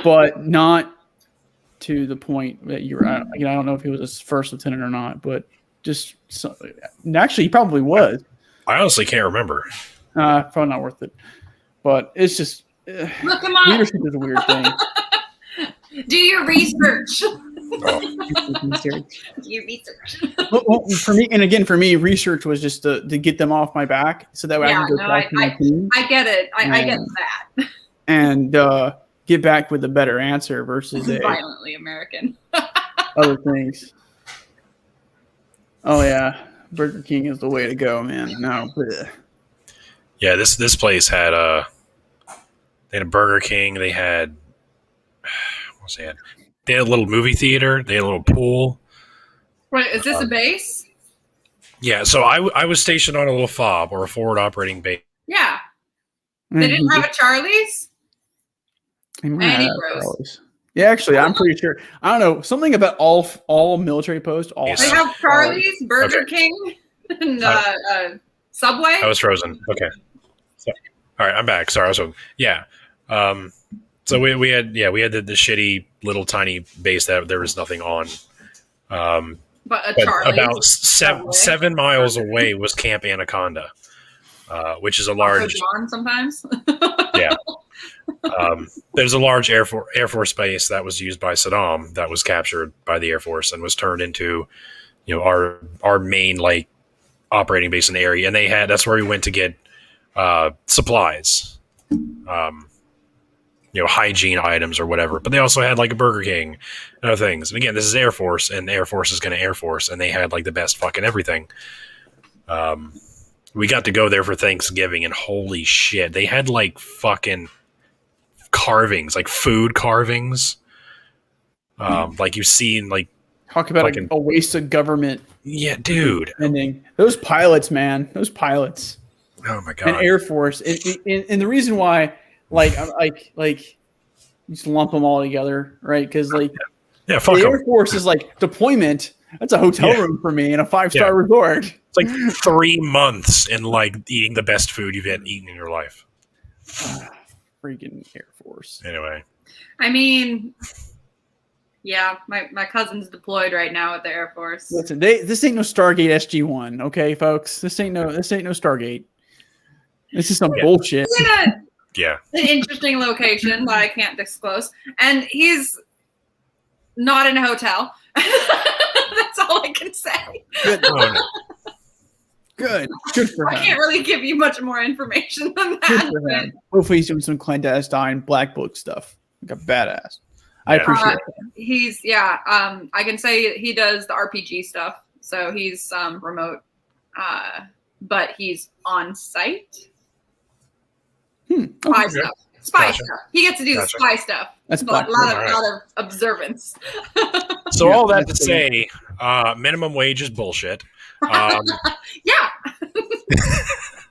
S3: but not to the point that you're at. I don't know if he was a first lieutenant or not, but actually he probably was.
S2: I honestly can't remember.
S3: Probably not worth it. But it's just
S4: look him up.
S3: Leadership is a weird thing.
S4: Do your research.
S3: Do your research. Well, for me, research was just to get them off my back, so that way I can go back to my team.
S4: I get it. I get that.
S3: And get back with a better answer versus
S4: violently American.
S3: Other things. Oh yeah, Burger King is the way to go, man. No,
S2: yeah, this place had they had a Burger King. They had they had a little movie theater. They had a little pool.
S4: Wait, is this a base?
S2: Yeah, so I was stationed on a little FOB, or a forward operating base.
S4: Yeah. They didn't have a Charlie's?
S3: Any Charlie's. Yeah, actually, I'm pretty sure. I don't know, something about all military posts.
S4: They have Charlie's, Burger King, and Subway.
S2: I was frozen. Okay. So, all right, I'm back. Sorry, I was frozen. Yeah. So we had the shitty little tiny base that there was nothing on.
S4: But Charlie's
S2: about 7 miles away was Camp Anaconda, which is a large.
S4: Sometimes.
S2: Yeah. There's a large Air Force base that was used by Saddam that was captured by the Air Force and was turned into, our main like operating base in the area. And that's where we went to get supplies, hygiene items or whatever. But they also had like a Burger King and other things. And again, this is Air Force, and Air Force is going to Air Force, and they had like the best fucking everything. We got to go there for Thanksgiving, and holy shit, they had like fucking carvings, like food carvings. Like you've seen, like,
S3: talk about fucking, a waste of government.
S2: Yeah, dude.
S3: Ending. Those pilots, man. Those pilots.
S2: Oh my god.
S3: And Air Force. And the reason why, like, you just lump them all together, right? Because fuck the Air Force is like deployment. That's a hotel room for me in a 5-star resort.
S2: It's like 3 months in like eating the best food you've eaten in your life.
S3: Freaking Air Force.
S2: Anyway.
S4: I mean, yeah, my cousin's deployed right now at the Air Force.
S3: Listen, this ain't no Stargate SG-1, okay, folks? This ain't no Stargate. This is some bullshit.
S2: Yeah.
S4: An interesting location that I can't disclose. And he's not in a hotel. That's all I can say.
S3: Good. Good for him.
S4: I can't really give you much more information than that.
S3: Hopefully he's doing some clandestine black book stuff. Like a badass. I appreciate it.
S4: I can say he does the RPG stuff. So he's remote, but he's on site. Spy stuff. He gets to do the spy stuff. That's a lot of observance.
S2: So all that to say, minimum wage is bullshit.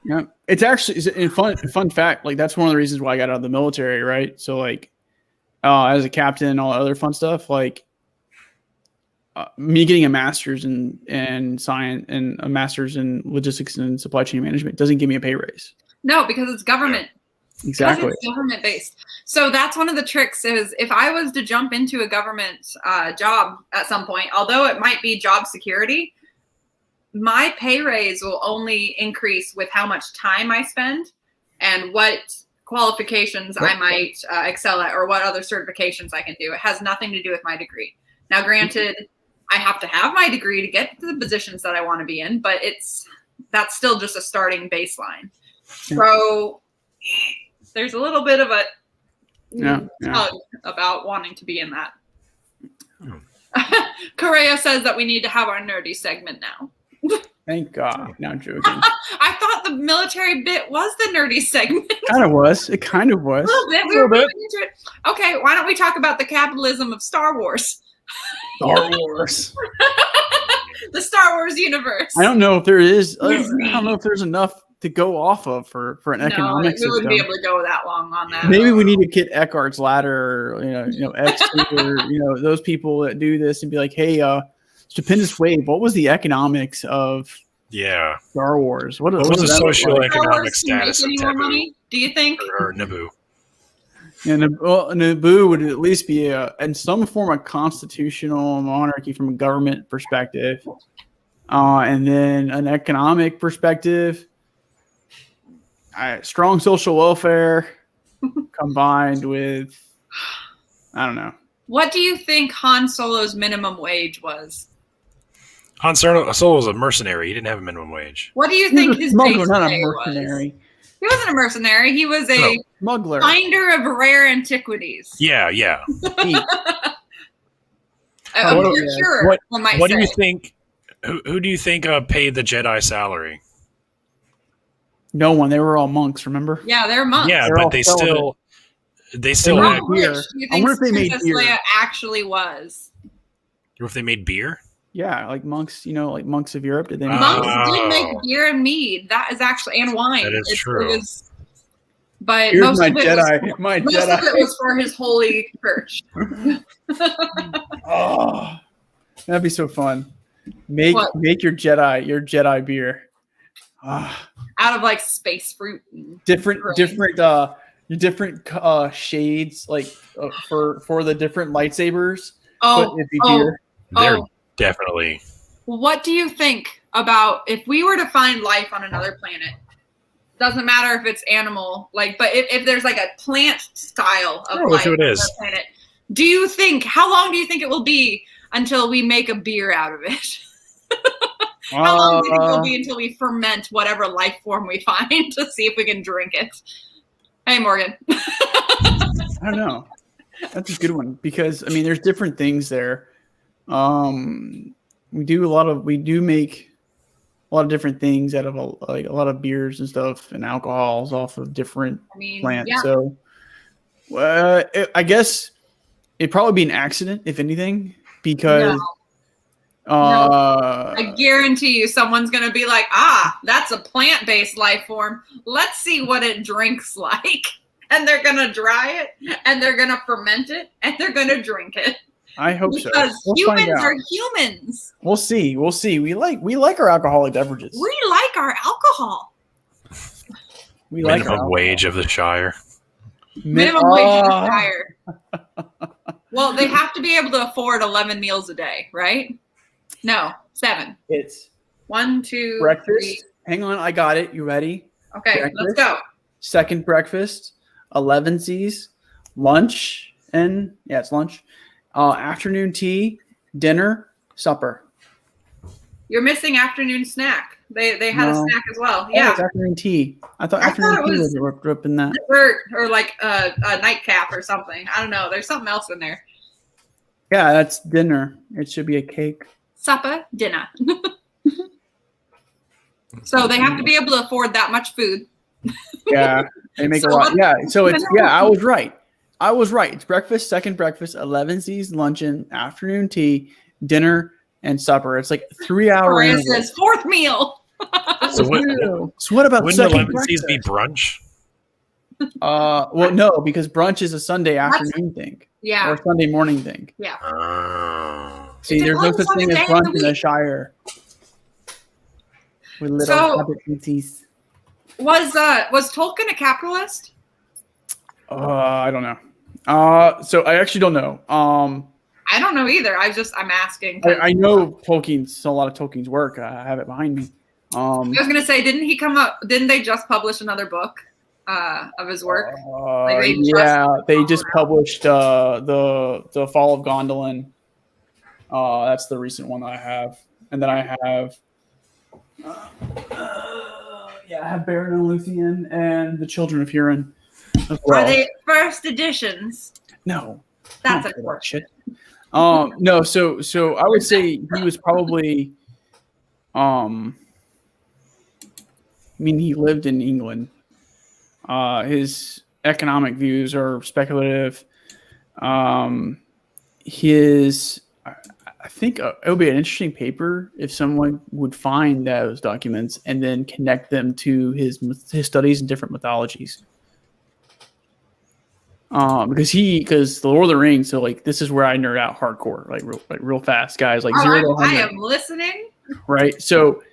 S3: Yeah, it's actually a fun fact. Like that's one of the reasons why I got out of the military, right? So like, as a captain and all other fun stuff, like me getting a master's in science and a master's in logistics and supply chain management doesn't give me a pay raise.
S4: No, because it's government.
S3: Exactly.
S4: Because it's government based. So that's one of the tricks is if I was to jump into a government job at some point, although it might be job security, my pay raise will only increase with how much time I spend and what qualifications I might excel at or what other certifications I can do. It has nothing to do with my degree. Now, granted, I have to have my degree to get to the positions that I want to be in, but that's still just a starting baseline. So there's a little bit of a tug about wanting to be in that. Correa says that we need to have our nerdy segment now.
S3: Thank God. No, I'm joking.
S4: I thought the military bit was the nerdy segment.
S3: It kind of was. A little
S4: bit. We were moving into it. Okay, why don't we talk about the capitalism of Star Wars?
S3: Star Wars.
S4: The Star Wars universe.
S3: I don't know if there is. I don't know if there's enough to go off of for an economic system.
S4: We wouldn't be able to go that long on that.
S3: Maybe we need to get Eckhart's Ladder, or X, or those people that do this and be like, hey, Stupendous Wave, what was the economics of Star Wars? What was
S2: the socio-economic status of
S4: Naboo? Do you think?
S2: Or Naboo?
S3: And Naboo would at least be in some form of constitutional monarchy from a government perspective, and then an economic perspective. Strong social welfare combined with, I don't know.
S4: What do you think Han Solo's minimum wage was?
S2: Han Solo was a mercenary. He didn't have a minimum wage.
S4: What do you think his base
S3: not
S4: pay
S3: a mercenary.
S4: Was? He wasn't a mercenary. He was a
S3: smuggler,
S4: finder of rare antiquities.
S2: Yeah.
S4: What
S2: do you think? Who do you think paid the Jedi salary?
S3: No one. They were all monks. Remember?
S4: Yeah, they're monks.
S2: Yeah, but they still
S3: had beer.
S4: I wonder if they made beer. Leia actually was.
S2: Or if they made beer?
S3: Yeah, like monks. Like monks of Europe. Did they?
S4: Monks did make beer and mead. That is actually and wine.
S2: That is true.
S4: but
S3: Here's
S4: most
S3: my
S4: of it
S3: Jedi. My
S4: most
S3: Jedi.
S4: of it was for his holy church.
S3: Oh, that'd be so fun. Make your Jedi beer. Ah,
S4: Out of like space fruit.
S3: different shades like for the different lightsabers. But it'd be beer.
S2: They're definitely.
S4: What do you think about if we were to find life on another planet? Doesn't matter if it's animal, like, but if there's like a plant style of life on another planet, how long do you think it will be until we make a beer out of it? How long do you think it'll be until we ferment whatever life form we find to see if we can drink it? Hey, Morgan.
S3: I don't know. That's a good one because I mean, there's different things there. We do make a lot of different things out of a lot of beers and stuff and alcohols off of different plants. Yeah. So, I guess it'd probably be an accident if anything because.
S4: No, I guarantee you someone's going to be like, that's a plant-based life form. Let's see what it drinks like. And they're going to dry it and they're going to ferment it and they're going to drink it.
S3: I hope so.
S4: Because humans are humans.
S3: We'll see. We like our alcoholic beverages.
S4: We like our alcohol.
S3: We like
S2: minimum wage of the Shire.
S4: Minimum wage of the Shire. Well, they have to be able to afford 11 meals a day, right? No, 7.
S3: It's
S4: 1, 2,
S3: breakfast.
S4: 3.
S3: Hang on, I got it. You ready?
S4: Okay, breakfast, let's go.
S3: Second breakfast, 11 C's, lunch, and it's lunch. Afternoon tea, dinner, supper.
S4: You're missing afternoon snack. They had a snack as well. Yeah,
S3: it's afternoon tea. I thought afternoon tea was wrapped up in that.
S4: Dessert or like a nightcap or something. I don't know. There's something else in there.
S3: Yeah, that's dinner. It should be a cake.
S4: Supper, dinner. So they have to be able to afford that much food.
S3: Yeah, they make a lot. Yeah, so it's I was right. It's breakfast, second breakfast, 11 C's, luncheon, afternoon tea, dinner, and supper. It's like 3 hours.
S4: It says fourth meal.
S3: So what about
S2: wouldn't 11 C's be brunch?
S3: Well, no, because brunch is a Sunday afternoon thing.
S4: Yeah.
S3: Or Sunday morning thing.
S4: Yeah.
S3: See, there's no such thing as brunch in the Shire. With little habit PTs.
S4: Was Tolkien a capitalist?
S3: I don't know. So I actually don't know.
S4: I don't know either. I'm asking.
S3: I know a lot of Tolkien's work. I have it behind me.
S4: I was gonna say, didn't they just publish another book of his work?
S3: They just published the Fall of Gondolin. That's the recent one that I have, and then I have I have Baron and Luthien and the Children of Hurin as well.
S4: Are they first editions?
S3: No,
S4: that's unfortunate.
S3: No, so I would say he was probably he lived in England. His economic views are speculative. I think it would be an interesting paper if someone would find those documents and then connect them to his studies in different mythologies. Because the Lord of the Rings, so like this is where I nerd out hardcore, like real fast, guys. Like 0 to 100.
S4: I am listening.
S3: Right, so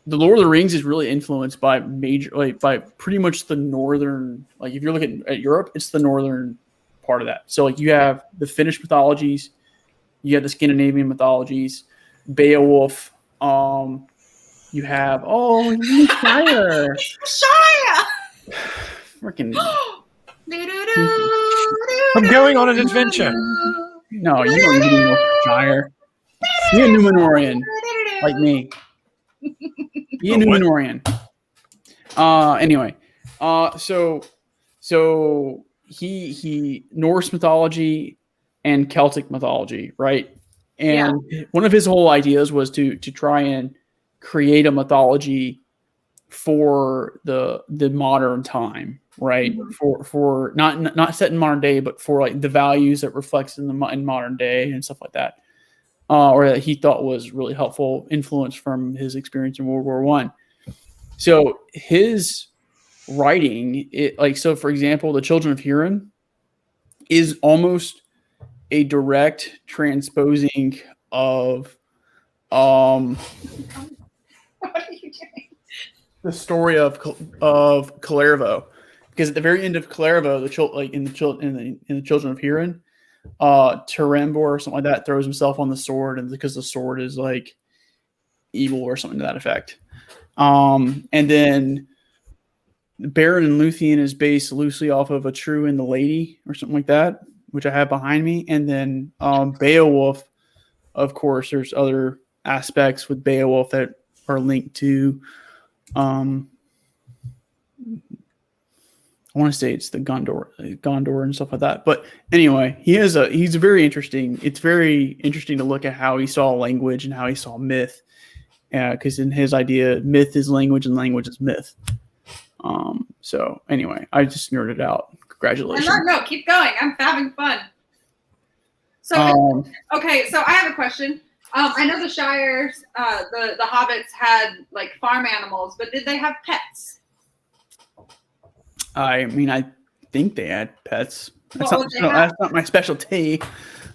S3: the Lord of the Rings is really influenced by by pretty much the northern. Like if you're looking at Europe, it's the northern part of that. So like you have the Finnish mythologies, you have the Scandinavian mythologies, Beowulf. You have Shire.
S4: Shire.
S3: Freaking.
S2: I'm going on an adventure.
S3: No, you don't need no Shire. Be a Numenorian, like me. Be a Numenorian. Anyway, so he Norse mythology and Celtic mythology, right? And one of his whole ideas was to try and create a mythology for the modern time, right? Mm-hmm. For not set in modern day, but for like the values that reflects in modern day and stuff like that, or that he thought was really helpful influence from his experience in World War I. So his writing, it like so. For example, the Children of Huron is almost a direct transposing of
S4: What are you doing?
S3: the story of Kalervo, because at the very end of Kalervo, in the Children of Huron, Terembor or something like that throws himself on the sword, and because the sword is like evil or something to that effect. And then Baron and Luthien is based loosely off of a True and the Lady or something like that, which I have behind me. And then Beowulf, of course, there's other aspects with Beowulf that are linked to I want to say it's the Gondor and stuff like that. But anyway, he's very interesting. It's very interesting to look at how he saw language and how he saw myth. Because in his idea, myth is language and language is myth. So anyway, I just nerded out. Congratulations.
S4: No, keep going. I'm having fun. So okay, so I have a question. I know the Shires, the hobbits had like farm animals, but did they have pets?
S3: I mean, I think they had pets. That's not my specialty,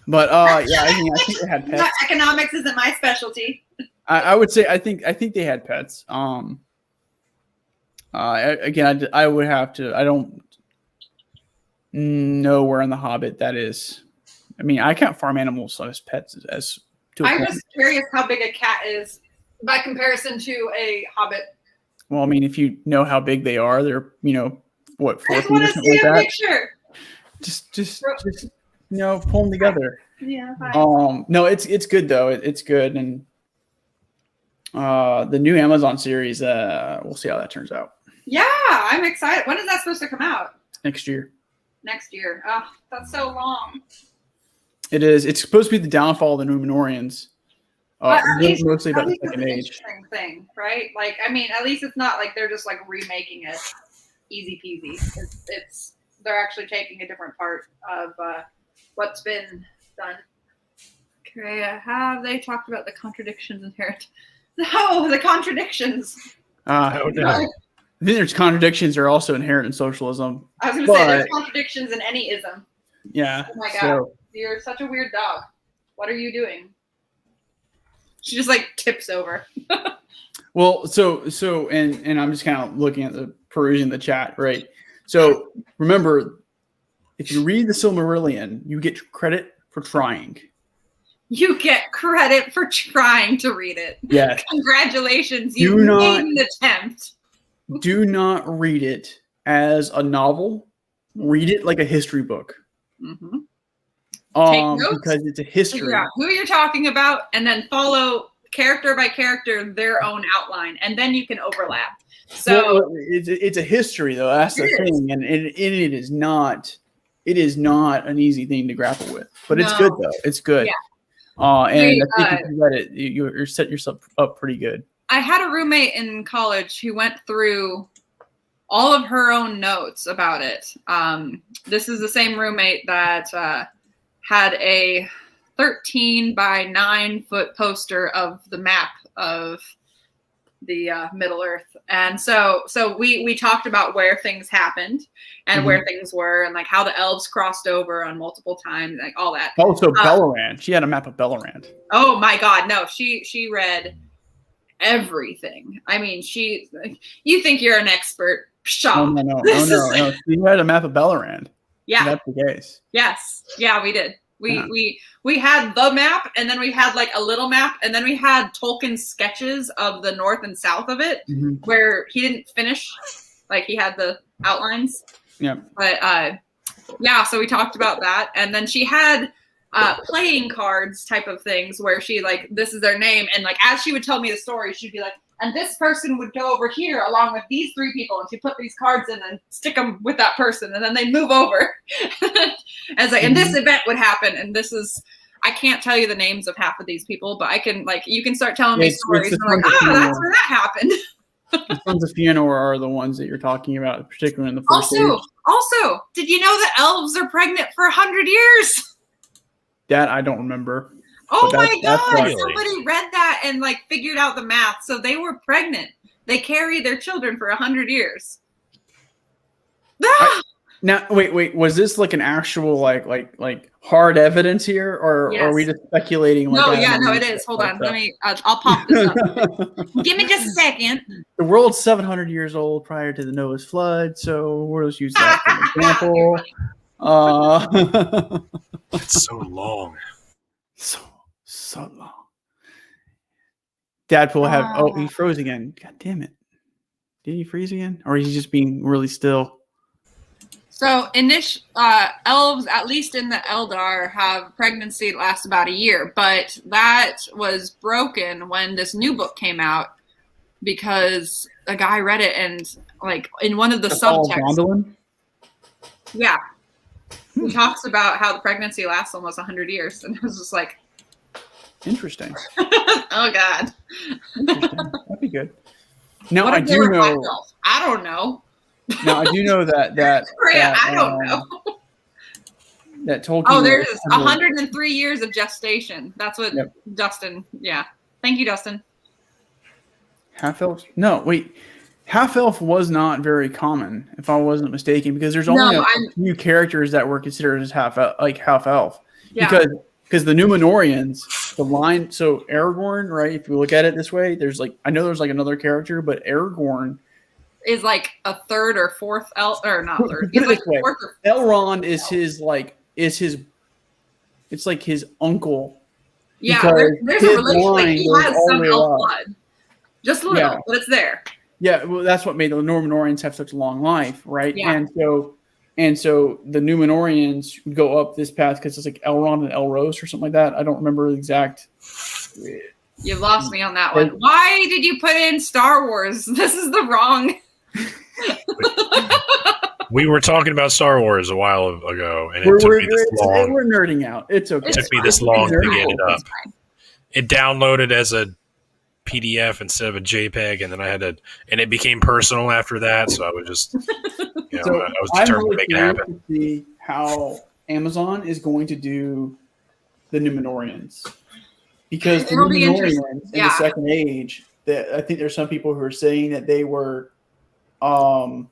S3: but yeah, I think they had pets.
S4: Economics isn't my specialty.
S3: I would say I think they had pets. Again, I would have to. I don't know where in the Hobbit that is. I mean, I count farm animals as pets as.
S4: I'm just curious how big a cat is by comparison to a hobbit.
S3: Well, I mean, if you know how big they are, they're 4 feet
S4: I just want to see a picture.
S3: Just pull them together.
S4: Yeah. Fine.
S3: No, it's good though. It's good, and the new Amazon series. We'll see how that turns out.
S4: Yeah, I'm excited. When is that supposed to come out?
S3: Next year.
S4: Oh, that's so long.
S3: It is. It's supposed to be the downfall of the Numenorians. Mostly about the Second Age.
S4: Interesting thing, right? Like, I mean, at least it's not like they're just like remaking it, easy peasy. It's they're actually taking a different part of what's been done. Okay, have they talked about the contradictions inherent? No, the contradictions.
S3: I think there's contradictions are also inherent in socialism.
S4: I was going to say there's contradictions in any ism.
S3: Yeah.
S4: Oh my god, you're such a weird dog. What are you doing? She just like tips over.
S3: Well, so and I'm just kind of looking at perusing the chat, right? So remember, if you read the Silmarillion, you get credit for trying.
S4: You get credit for trying to read it.
S3: Yes.
S4: Congratulations, you made an attempt.
S3: Do not read it as a novel. Read it like a history book.
S4: Mm-hmm. Take notes,
S3: because it's a history.
S4: Figure out who you're talking about, and then follow character by character their own outline, and then you can overlap. So
S3: it's a history, though. That's the thing, and it is not. It is not an easy thing to grapple with, but it's good though. It's good. Yeah. And I think if you read it, you're set yourself up pretty good.
S4: I had a roommate in college who went through all of her own notes about it. This is the same roommate that had a 13 by 9 foot poster of the map of the Middle Earth. And so we talked about where things happened and where things were and like how the elves crossed over on multiple times, like all that.
S3: Also Bellerand. She had a map of Bellerand.
S4: Oh my God. No, she read everything. I mean, you think you're an expert. Shop.
S3: No. She had a map of Bellerand.
S4: Yeah.
S3: That's the case.
S4: Yes. Yeah, we did. We had the map, and then we had like a little map, and then we had Tolkien's sketches of the north and south of it, where he didn't finish, like he had the outlines.
S3: Yeah.
S4: But so we talked about that, and then she had playing cards type of things where she like, this is their name, and like as she would tell me the story, she'd be like, and this person would go over here along with these 3 people, and she put these cards in and stick them with that person, and then they move over. As like, and this event would happen, and this is, I can't tell you the names of half of these people, but I can like, you can start telling me stories. And I'm like, that's where that happened.
S3: The Sons of Fëanor are the ones that you're talking about, particularly in the first age.
S4: Also, did you know that elves are pregnant for 100 years?
S3: That I don't remember.
S4: Oh my God! Somebody read that and like figured out the math. So they were pregnant. They carry their children for 100 years.
S3: Now, wait. Was this like an actual like hard evidence here, or are we
S4: Yes.
S3: just speculating? Like,
S4: No, yeah, no, it is. Hold on. Let me. I'll pop this up. Give me just a second.
S3: The world's 700 years old prior to the Noah's flood, so we'll just use that for example.
S2: It's so long.
S3: So long. Dadpool have. Oh, he froze again. God damn it! Did he freeze again, or is he just being really still?
S4: So elves, at least in the Eldar, have pregnancy that lasts about a year, but that was broken when this new book came out because a guy read it and like in one of the subtexts. Yeah. He talks about how the pregnancy lasts almost 100 years, and it was just like
S3: interesting.
S4: Oh God.
S3: That'd be good. Now
S4: what
S3: I do know.
S4: I don't know.
S3: Now I do know that
S4: I don't know.
S3: That Tolkien.
S4: Oh, there's 103 years of gestation. That's what Dustin. Yeah. Thank you, Dustin.
S3: Half elf? No, wait. Half elf was not very common, if I wasn't mistaken, because there's only a few characters that were considered as half elf. Yeah. Because the Númenóreans, the line. So Aragorn, right? If you look at it this way, there's like there's another character, but Aragorn
S4: is like a third or fourth elf, or not third. He's like fourth or
S3: Elrond is it's like his uncle.
S4: Yeah, there's a relation. Like he has some elf blood, just a little, but it's there.
S3: Yeah, well, that's what made the Númenóreans have such a long life, right? Yeah. And so the Númenóreans would go up this path because it's like Elrond and Elros or something like that. I don't remember the exact.
S4: You lost me on that one. Why did you put in Star Wars? This is the wrong.
S2: We were talking about Star Wars a while ago, and it took me this long.
S3: We're nerding out. It's okay.
S2: It took me this long to get it up. It downloaded as a PDF instead of a JPEG, and then I had to, and it became personal after that. So I was just, I was determined to make it happen.
S3: To see how Amazon is going to do the Númenóreans, because the Númenóreans in the Second Age, I think there's some people who are saying that they were, how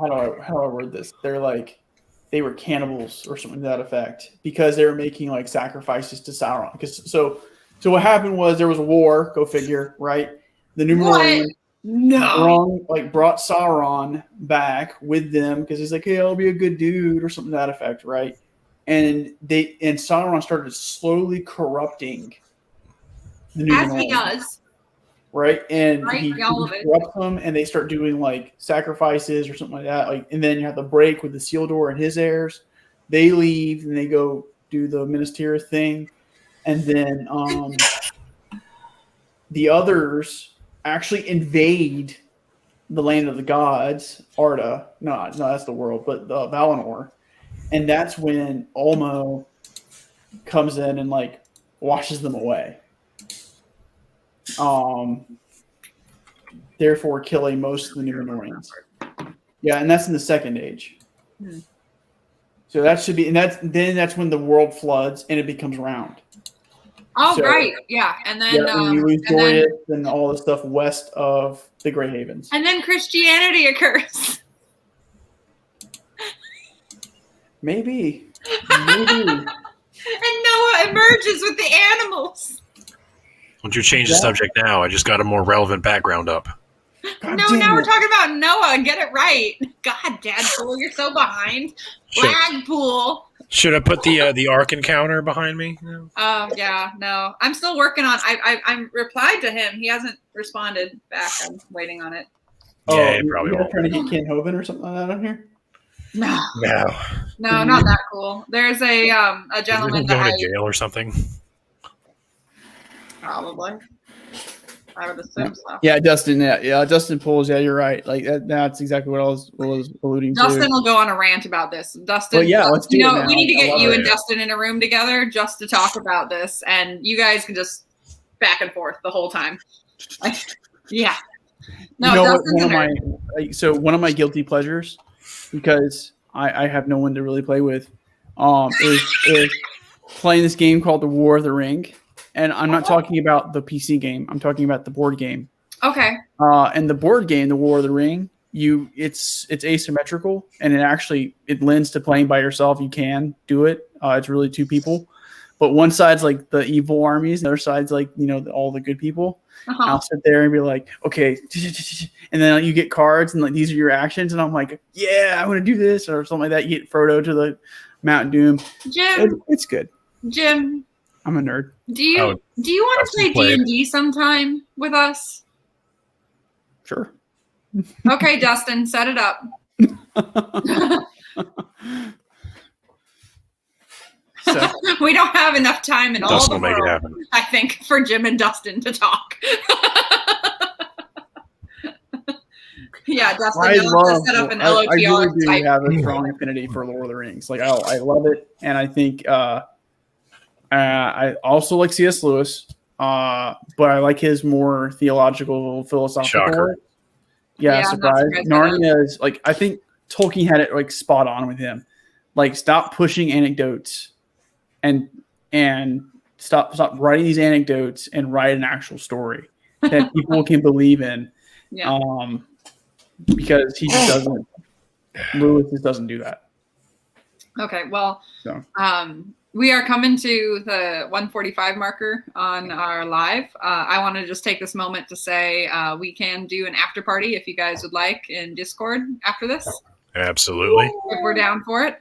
S3: do I word this? They were cannibals or something to that effect, because they were making like sacrifices to Sauron. Because so what happened was there was a war. Go figure, right? The Númenóreans brought Sauron back with them because he's like, hey, I'll be a good dude or something to that effect, right? And Sauron started slowly corrupting the Númenóreans. As he does. Right? And he corrupts them, and they start doing like sacrifices or something like that. Like, and then you have the break with the Isildur and his heirs. They leave and they go do the Minas Tirith thing. And then the others actually invade the land of the gods, Arda. No, that's the world, but the Valinor. And that's when Ulmo comes in and like washes them away. Therefore killing most of the Númenóreans. Yeah, and that's in the Second Age. So that should be, and that's when the world floods and it becomes round.
S4: Oh, so, right. Yeah. And then
S3: you lose Doriath and all the stuff west of the Grey Havens.
S4: And then Christianity occurs.
S3: Maybe.
S4: And Noah emerges with the animals.
S2: Won't you change the subject now? I just got a more relevant background up.
S4: Now we're talking about Noah. Get it right. God, Dadpool, you're so behind. Flagpool.
S2: Should I put the Ark encounter behind me?
S4: No. Yeah, no. I'm still working on. I replied to him. He hasn't responded back. I'm waiting on it.
S2: Yeah, he probably won't.
S3: Trying to get Ken Hovind or something like that on here.
S4: No, not that cool. There's a gentleman that
S2: going to jail or something.
S4: Probably. I would assume so.
S3: Yeah, Dustin. Yeah, Dustin pulls. Yeah, you're right. Like that's exactly what I was alluding to.
S4: Dustin will go on a rant about this. Dustin.
S3: Well, yeah, let's do it now.
S4: We need to get you and Dustin in a room together just to talk about this, and you guys can just back and forth the whole time. Yeah. No,
S3: one of my guilty pleasures, because I have no one to really play with, is playing this game called The War of the Ring. And I'm not talking about the PC game. I'm talking about the board game.
S4: Okay.
S3: And the board game, The War of the Ring, it's asymmetrical, and it lends to playing by yourself. You can do it. It's really two people, but one side's like the evil armies, the other side's like all the good people. I'll sit there and be like, okay, and then you get cards and like these are your actions, and I'm like, yeah, I want to do this or something like that. You get Frodo to the Mount Doom.
S4: Jim,
S3: it's good.
S4: Jim,
S3: I'm a nerd.
S4: do you want to play D&D sometime with us?
S3: Sure.
S4: Okay, Dustin, set it up. So, we don't have enough time in all the world, I think, for Jim and Dustin to talk. Yeah, Dustin,
S3: I really do
S4: type.
S3: have a strong affinity for Lord of the Rings. Like, I love it, and I think I also like C.S. Lewis, but I like his more theological, philosophical work. Yeah, surprise. Narnia is like, I think Tolkien had it like spot on with him. Like, stop pushing anecdotes and stop writing these anecdotes and write an actual story that people can believe in.
S4: Yeah.
S3: Because he just doesn't. Lewis just doesn't do that.
S4: Okay, well, we are coming to the 145 marker on our live. I want to just take this moment to say we can do an after party if you guys would like in Discord after this.
S2: Absolutely.
S4: If we're down for it.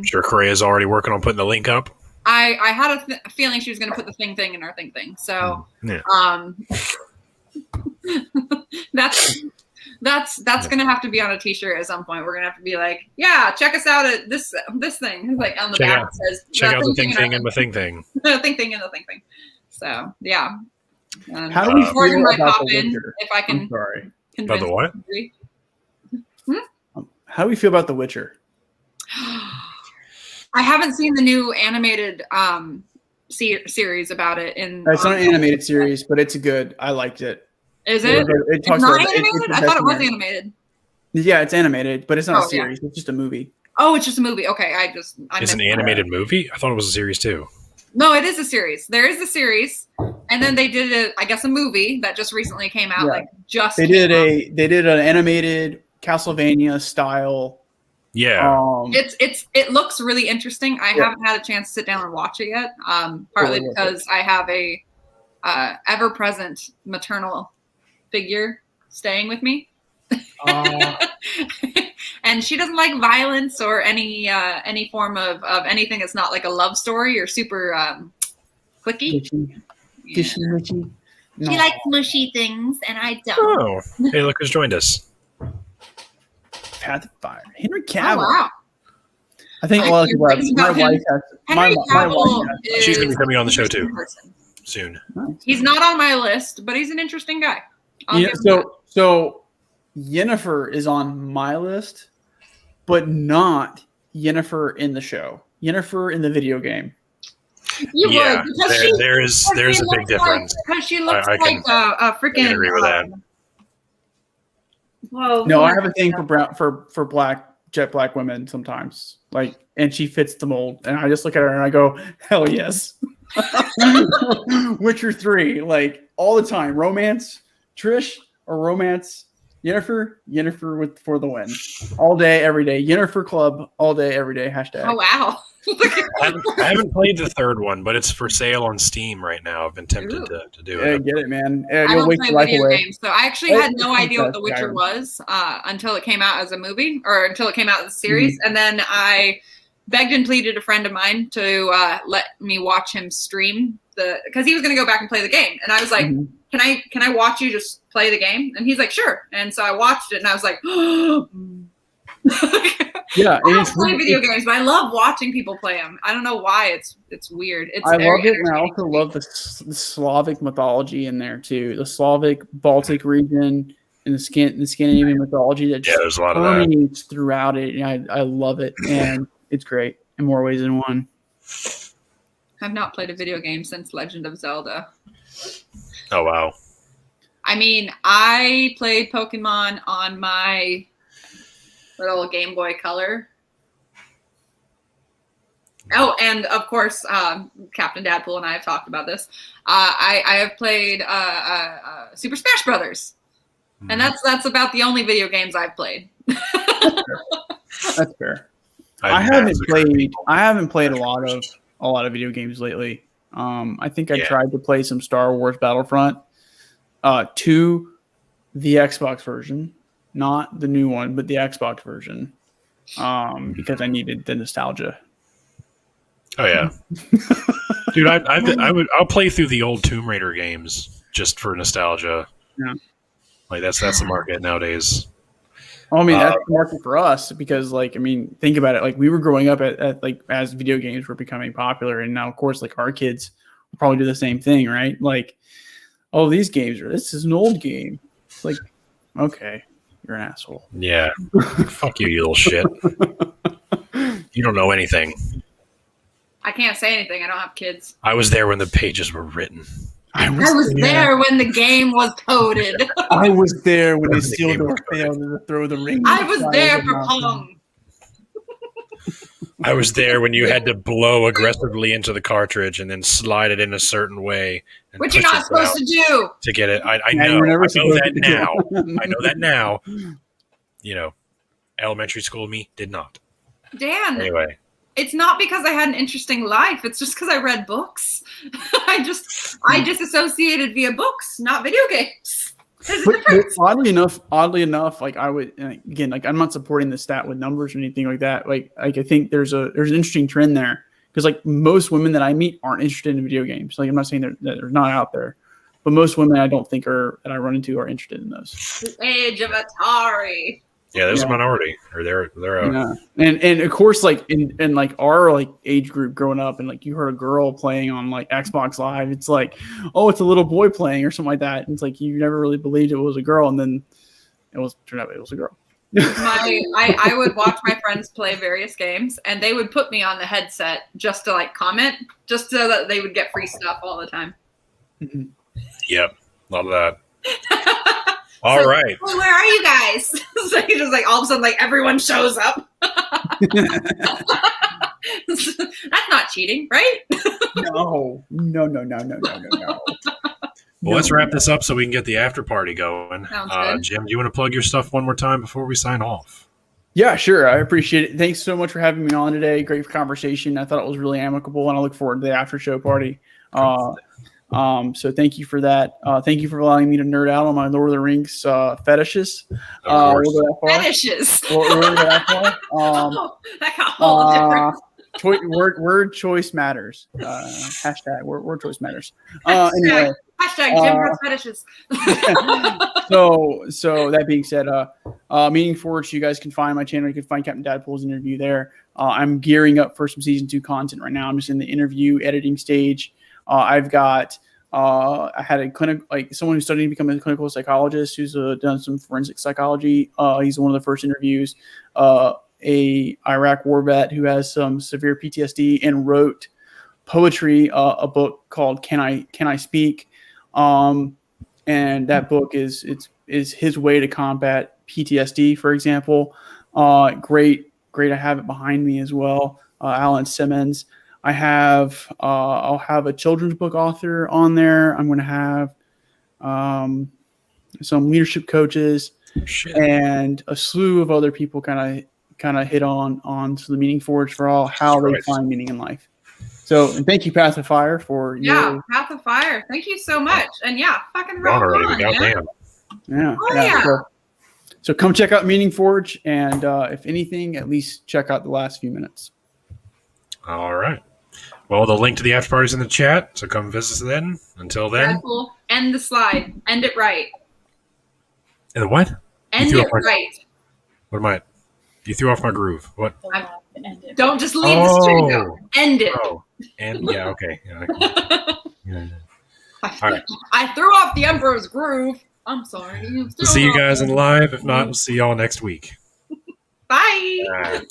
S2: Sure, Korea's already working on putting the link up.
S4: I had a feeling she was going to put the thing in our thing. So that's going to have to be on a t-shirt at some point. We're going to have to be like, yeah, check us out at this thing. Like on the back it says,
S2: check out the thing and the thing.
S4: The thing and the thing. So yeah.
S3: How do we feel about the
S4: Witcher? If I can.
S3: I'm sorry.
S2: About the what?
S3: How do we feel about The Witcher?
S4: I haven't seen the new animated series about it.
S3: It's not an animated series, but it's good. I liked it.
S4: Is it?
S3: It's not
S4: animated? I thought it was animated.
S3: Yeah, it's animated, but it's not a series. Yeah. It's just a movie.
S4: Oh, it's just a movie. Okay,
S2: It's an animated movie? I thought it was a series too.
S4: No, it is a series. There is a series, and then they did a movie that just recently came out.
S3: Yeah. They did an animated Castlevania style.
S2: Yeah.
S4: It looks really interesting. I haven't had a chance to sit down and watch it yet. Partly because I have a ever-present maternal figure staying with me. And she doesn't like violence or any form of anything that's not like a love story or super clicky.
S3: Mushy.
S4: No. She likes mushy things, and I don't.
S2: Oh, hey, look who's joined us.
S3: Path of Fire. Henry Cavill.
S4: Oh, wow.
S3: I think a lot of people have. My wife has.
S4: Henry Cavill
S2: she's going to be coming on the show too soon.
S3: Nice.
S4: He's not on my list, but he's an interesting guy.
S3: So Yennefer is on my list, but not Yennefer in the show. Yennefer in the video game.
S4: You would, because
S2: there's a big difference.
S4: Because she looks like a freaking.
S2: I can agree with that.
S4: Whoa,
S3: no, I have a thing for jet black women sometimes, and she fits the mold, and I just look at her and I go, hell yes. Witcher 3, all the time, romance, Trish or romance, Yennefer for the win, all day, every day, Yennefer club, all day, every day, hashtag.
S4: Oh wow.
S2: I haven't played the third one, but it's for sale on Steam right now. I've been tempted to do it.
S3: Yeah, get it, man.
S4: I don't play video games, so I actually had no idea what The Witcher was until it came out as a movie, or until it came out as a series, and then I begged and pleaded a friend of mine to let me watch him stream because he was going to go back and play the game, and I was like, "Can I watch you just play the game?" And he's like, "Sure." And so I watched it, and I was like,
S3: Yeah,
S4: I don't play video games, but I love watching people play them. I don't know why it's weird.
S3: I love it, and I also love the Slavic mythology in there too. The Slavic Baltic region and the Scandinavian mythology that
S2: there's a lot of that
S3: throughout it. And I love it, and it's great in more ways than one.
S4: I've not played a video game since Legend of Zelda.
S2: Oh wow!
S4: I mean, I played Pokemon on my little Game Boy Color. Oh, and of course, Captain Dadpool and I have talked about this. I have played Super Smash Brothers And that's about the only video games I've played.
S3: That's fair. I haven't played a lot of video games lately. I think I tried to play some Star Wars Battlefront 2, the Xbox version, not the new one, but the Xbox version, because I needed the nostalgia.
S2: Oh yeah, dude, I'll play through the old Tomb Raider games just for nostalgia.
S3: Yeah,
S2: like that's the market nowadays.
S3: Well, I mean, that's the market for us because, like, I mean, think about it. Like, we were growing up at like as video games were becoming popular, and now, of course, like our kids will probably do the same thing, right? Like, oh, this is an old game. It's like, okay, you're an asshole.
S2: Yeah, fuck you, you little shit. You don't know anything.
S4: I can't say anything. I don't have kids.
S2: I was there when the pages were written.
S4: I was there when the game was coded.
S3: I was there when Isildur failed to throw the ring.
S4: I was there for Pong.
S2: I was there when you had to blow aggressively into the cartridge and then slide it in a certain way.
S4: Which you're not supposed to do.
S2: To get it. I know. I know that now. I know that now. You know, elementary school me did not.
S4: Dan.
S2: Anyway.
S4: It's not because I had an interesting life. It's just because I read books. I disassociated via books, not video games.
S3: But oddly enough, like I would, again, like I'm not supporting the stat with numbers or anything like that. Like I think there's an interesting trend there because like most women that I meet aren't interested in video games. Like I'm not saying that they're not out there, but most women I don't think that I run into are interested in those.
S4: The age of Atari.
S2: Yeah, there's a minority, or they're
S3: and of course, like in like our like age group growing up, and like you heard a girl playing on like Xbox Live, it's like, oh, it's a little boy playing or something like that. And it's like you never really believed it was a girl, and then turned out it was a girl.
S4: I would watch my friends play various games, and they would put me on the headset just to like comment, just so that they would get free stuff all the time.
S3: Mm-hmm.
S2: Yep, love that. All right.
S4: Hey, where are you guys? So you just like all of a sudden, like everyone shows up. That's not cheating, right?
S3: No.
S2: Well, let's wrap this up so we can get the after party going. Jim, do you want to plug your stuff one more time before we sign off?
S3: Yeah, sure. I appreciate it. Thanks so much for having me on today. Great conversation. I thought it was really amicable, and I look forward to the after show party. So thank you for that. Thank you for allowing me to nerd out on my Lord of the Rings fetishes.
S4: Fetishes.
S3: That
S4: got all different.
S3: Word choice matters. Hashtag word choice matters. Anyway.
S4: Hashtag Jim has fetishes.
S3: So that being said, Meaning Forge, you guys can find my channel. You can find Captain Dadpool's interview there. I'm gearing up for some season 2 content right now. I'm just in the interview editing stage. I've got I had a clinic, like someone who's studying to become a clinical psychologist who's done some forensic psychology. He's one of the first interviews. A Iraq war vet who has some severe PTSD and wrote poetry, a book called Can I Speak? And that book is his way to combat PTSD, for example. Great. I have it behind me as well. Alan Simmons. I'll have a children's book author on there. I'm going to have some leadership coaches and a slew of other people kind of hit on to the Meaning Forge for all how they find meaning in life. So, and thank you, Path of Fire, for
S4: Path of Fire. Thank you so much. And fucking rock on, man.
S3: Yeah. So come check out Meaning Forge, and if anything, at least check out the last few minutes.
S2: All right. Well, the link to the after party is in the chat, so come visit us then. Until then.
S4: Cool. End the slide. End it right.
S2: And what?
S4: End it right.
S2: What am I? You threw off my groove. What?
S4: Don't just leave the studio. End it.
S2: Oh. And yeah, okay. Yeah. All right.
S4: I threw off the Emperor's groove. I'm sorry.
S2: See you guys in live. If not, we'll see y'all next week.
S4: Bye.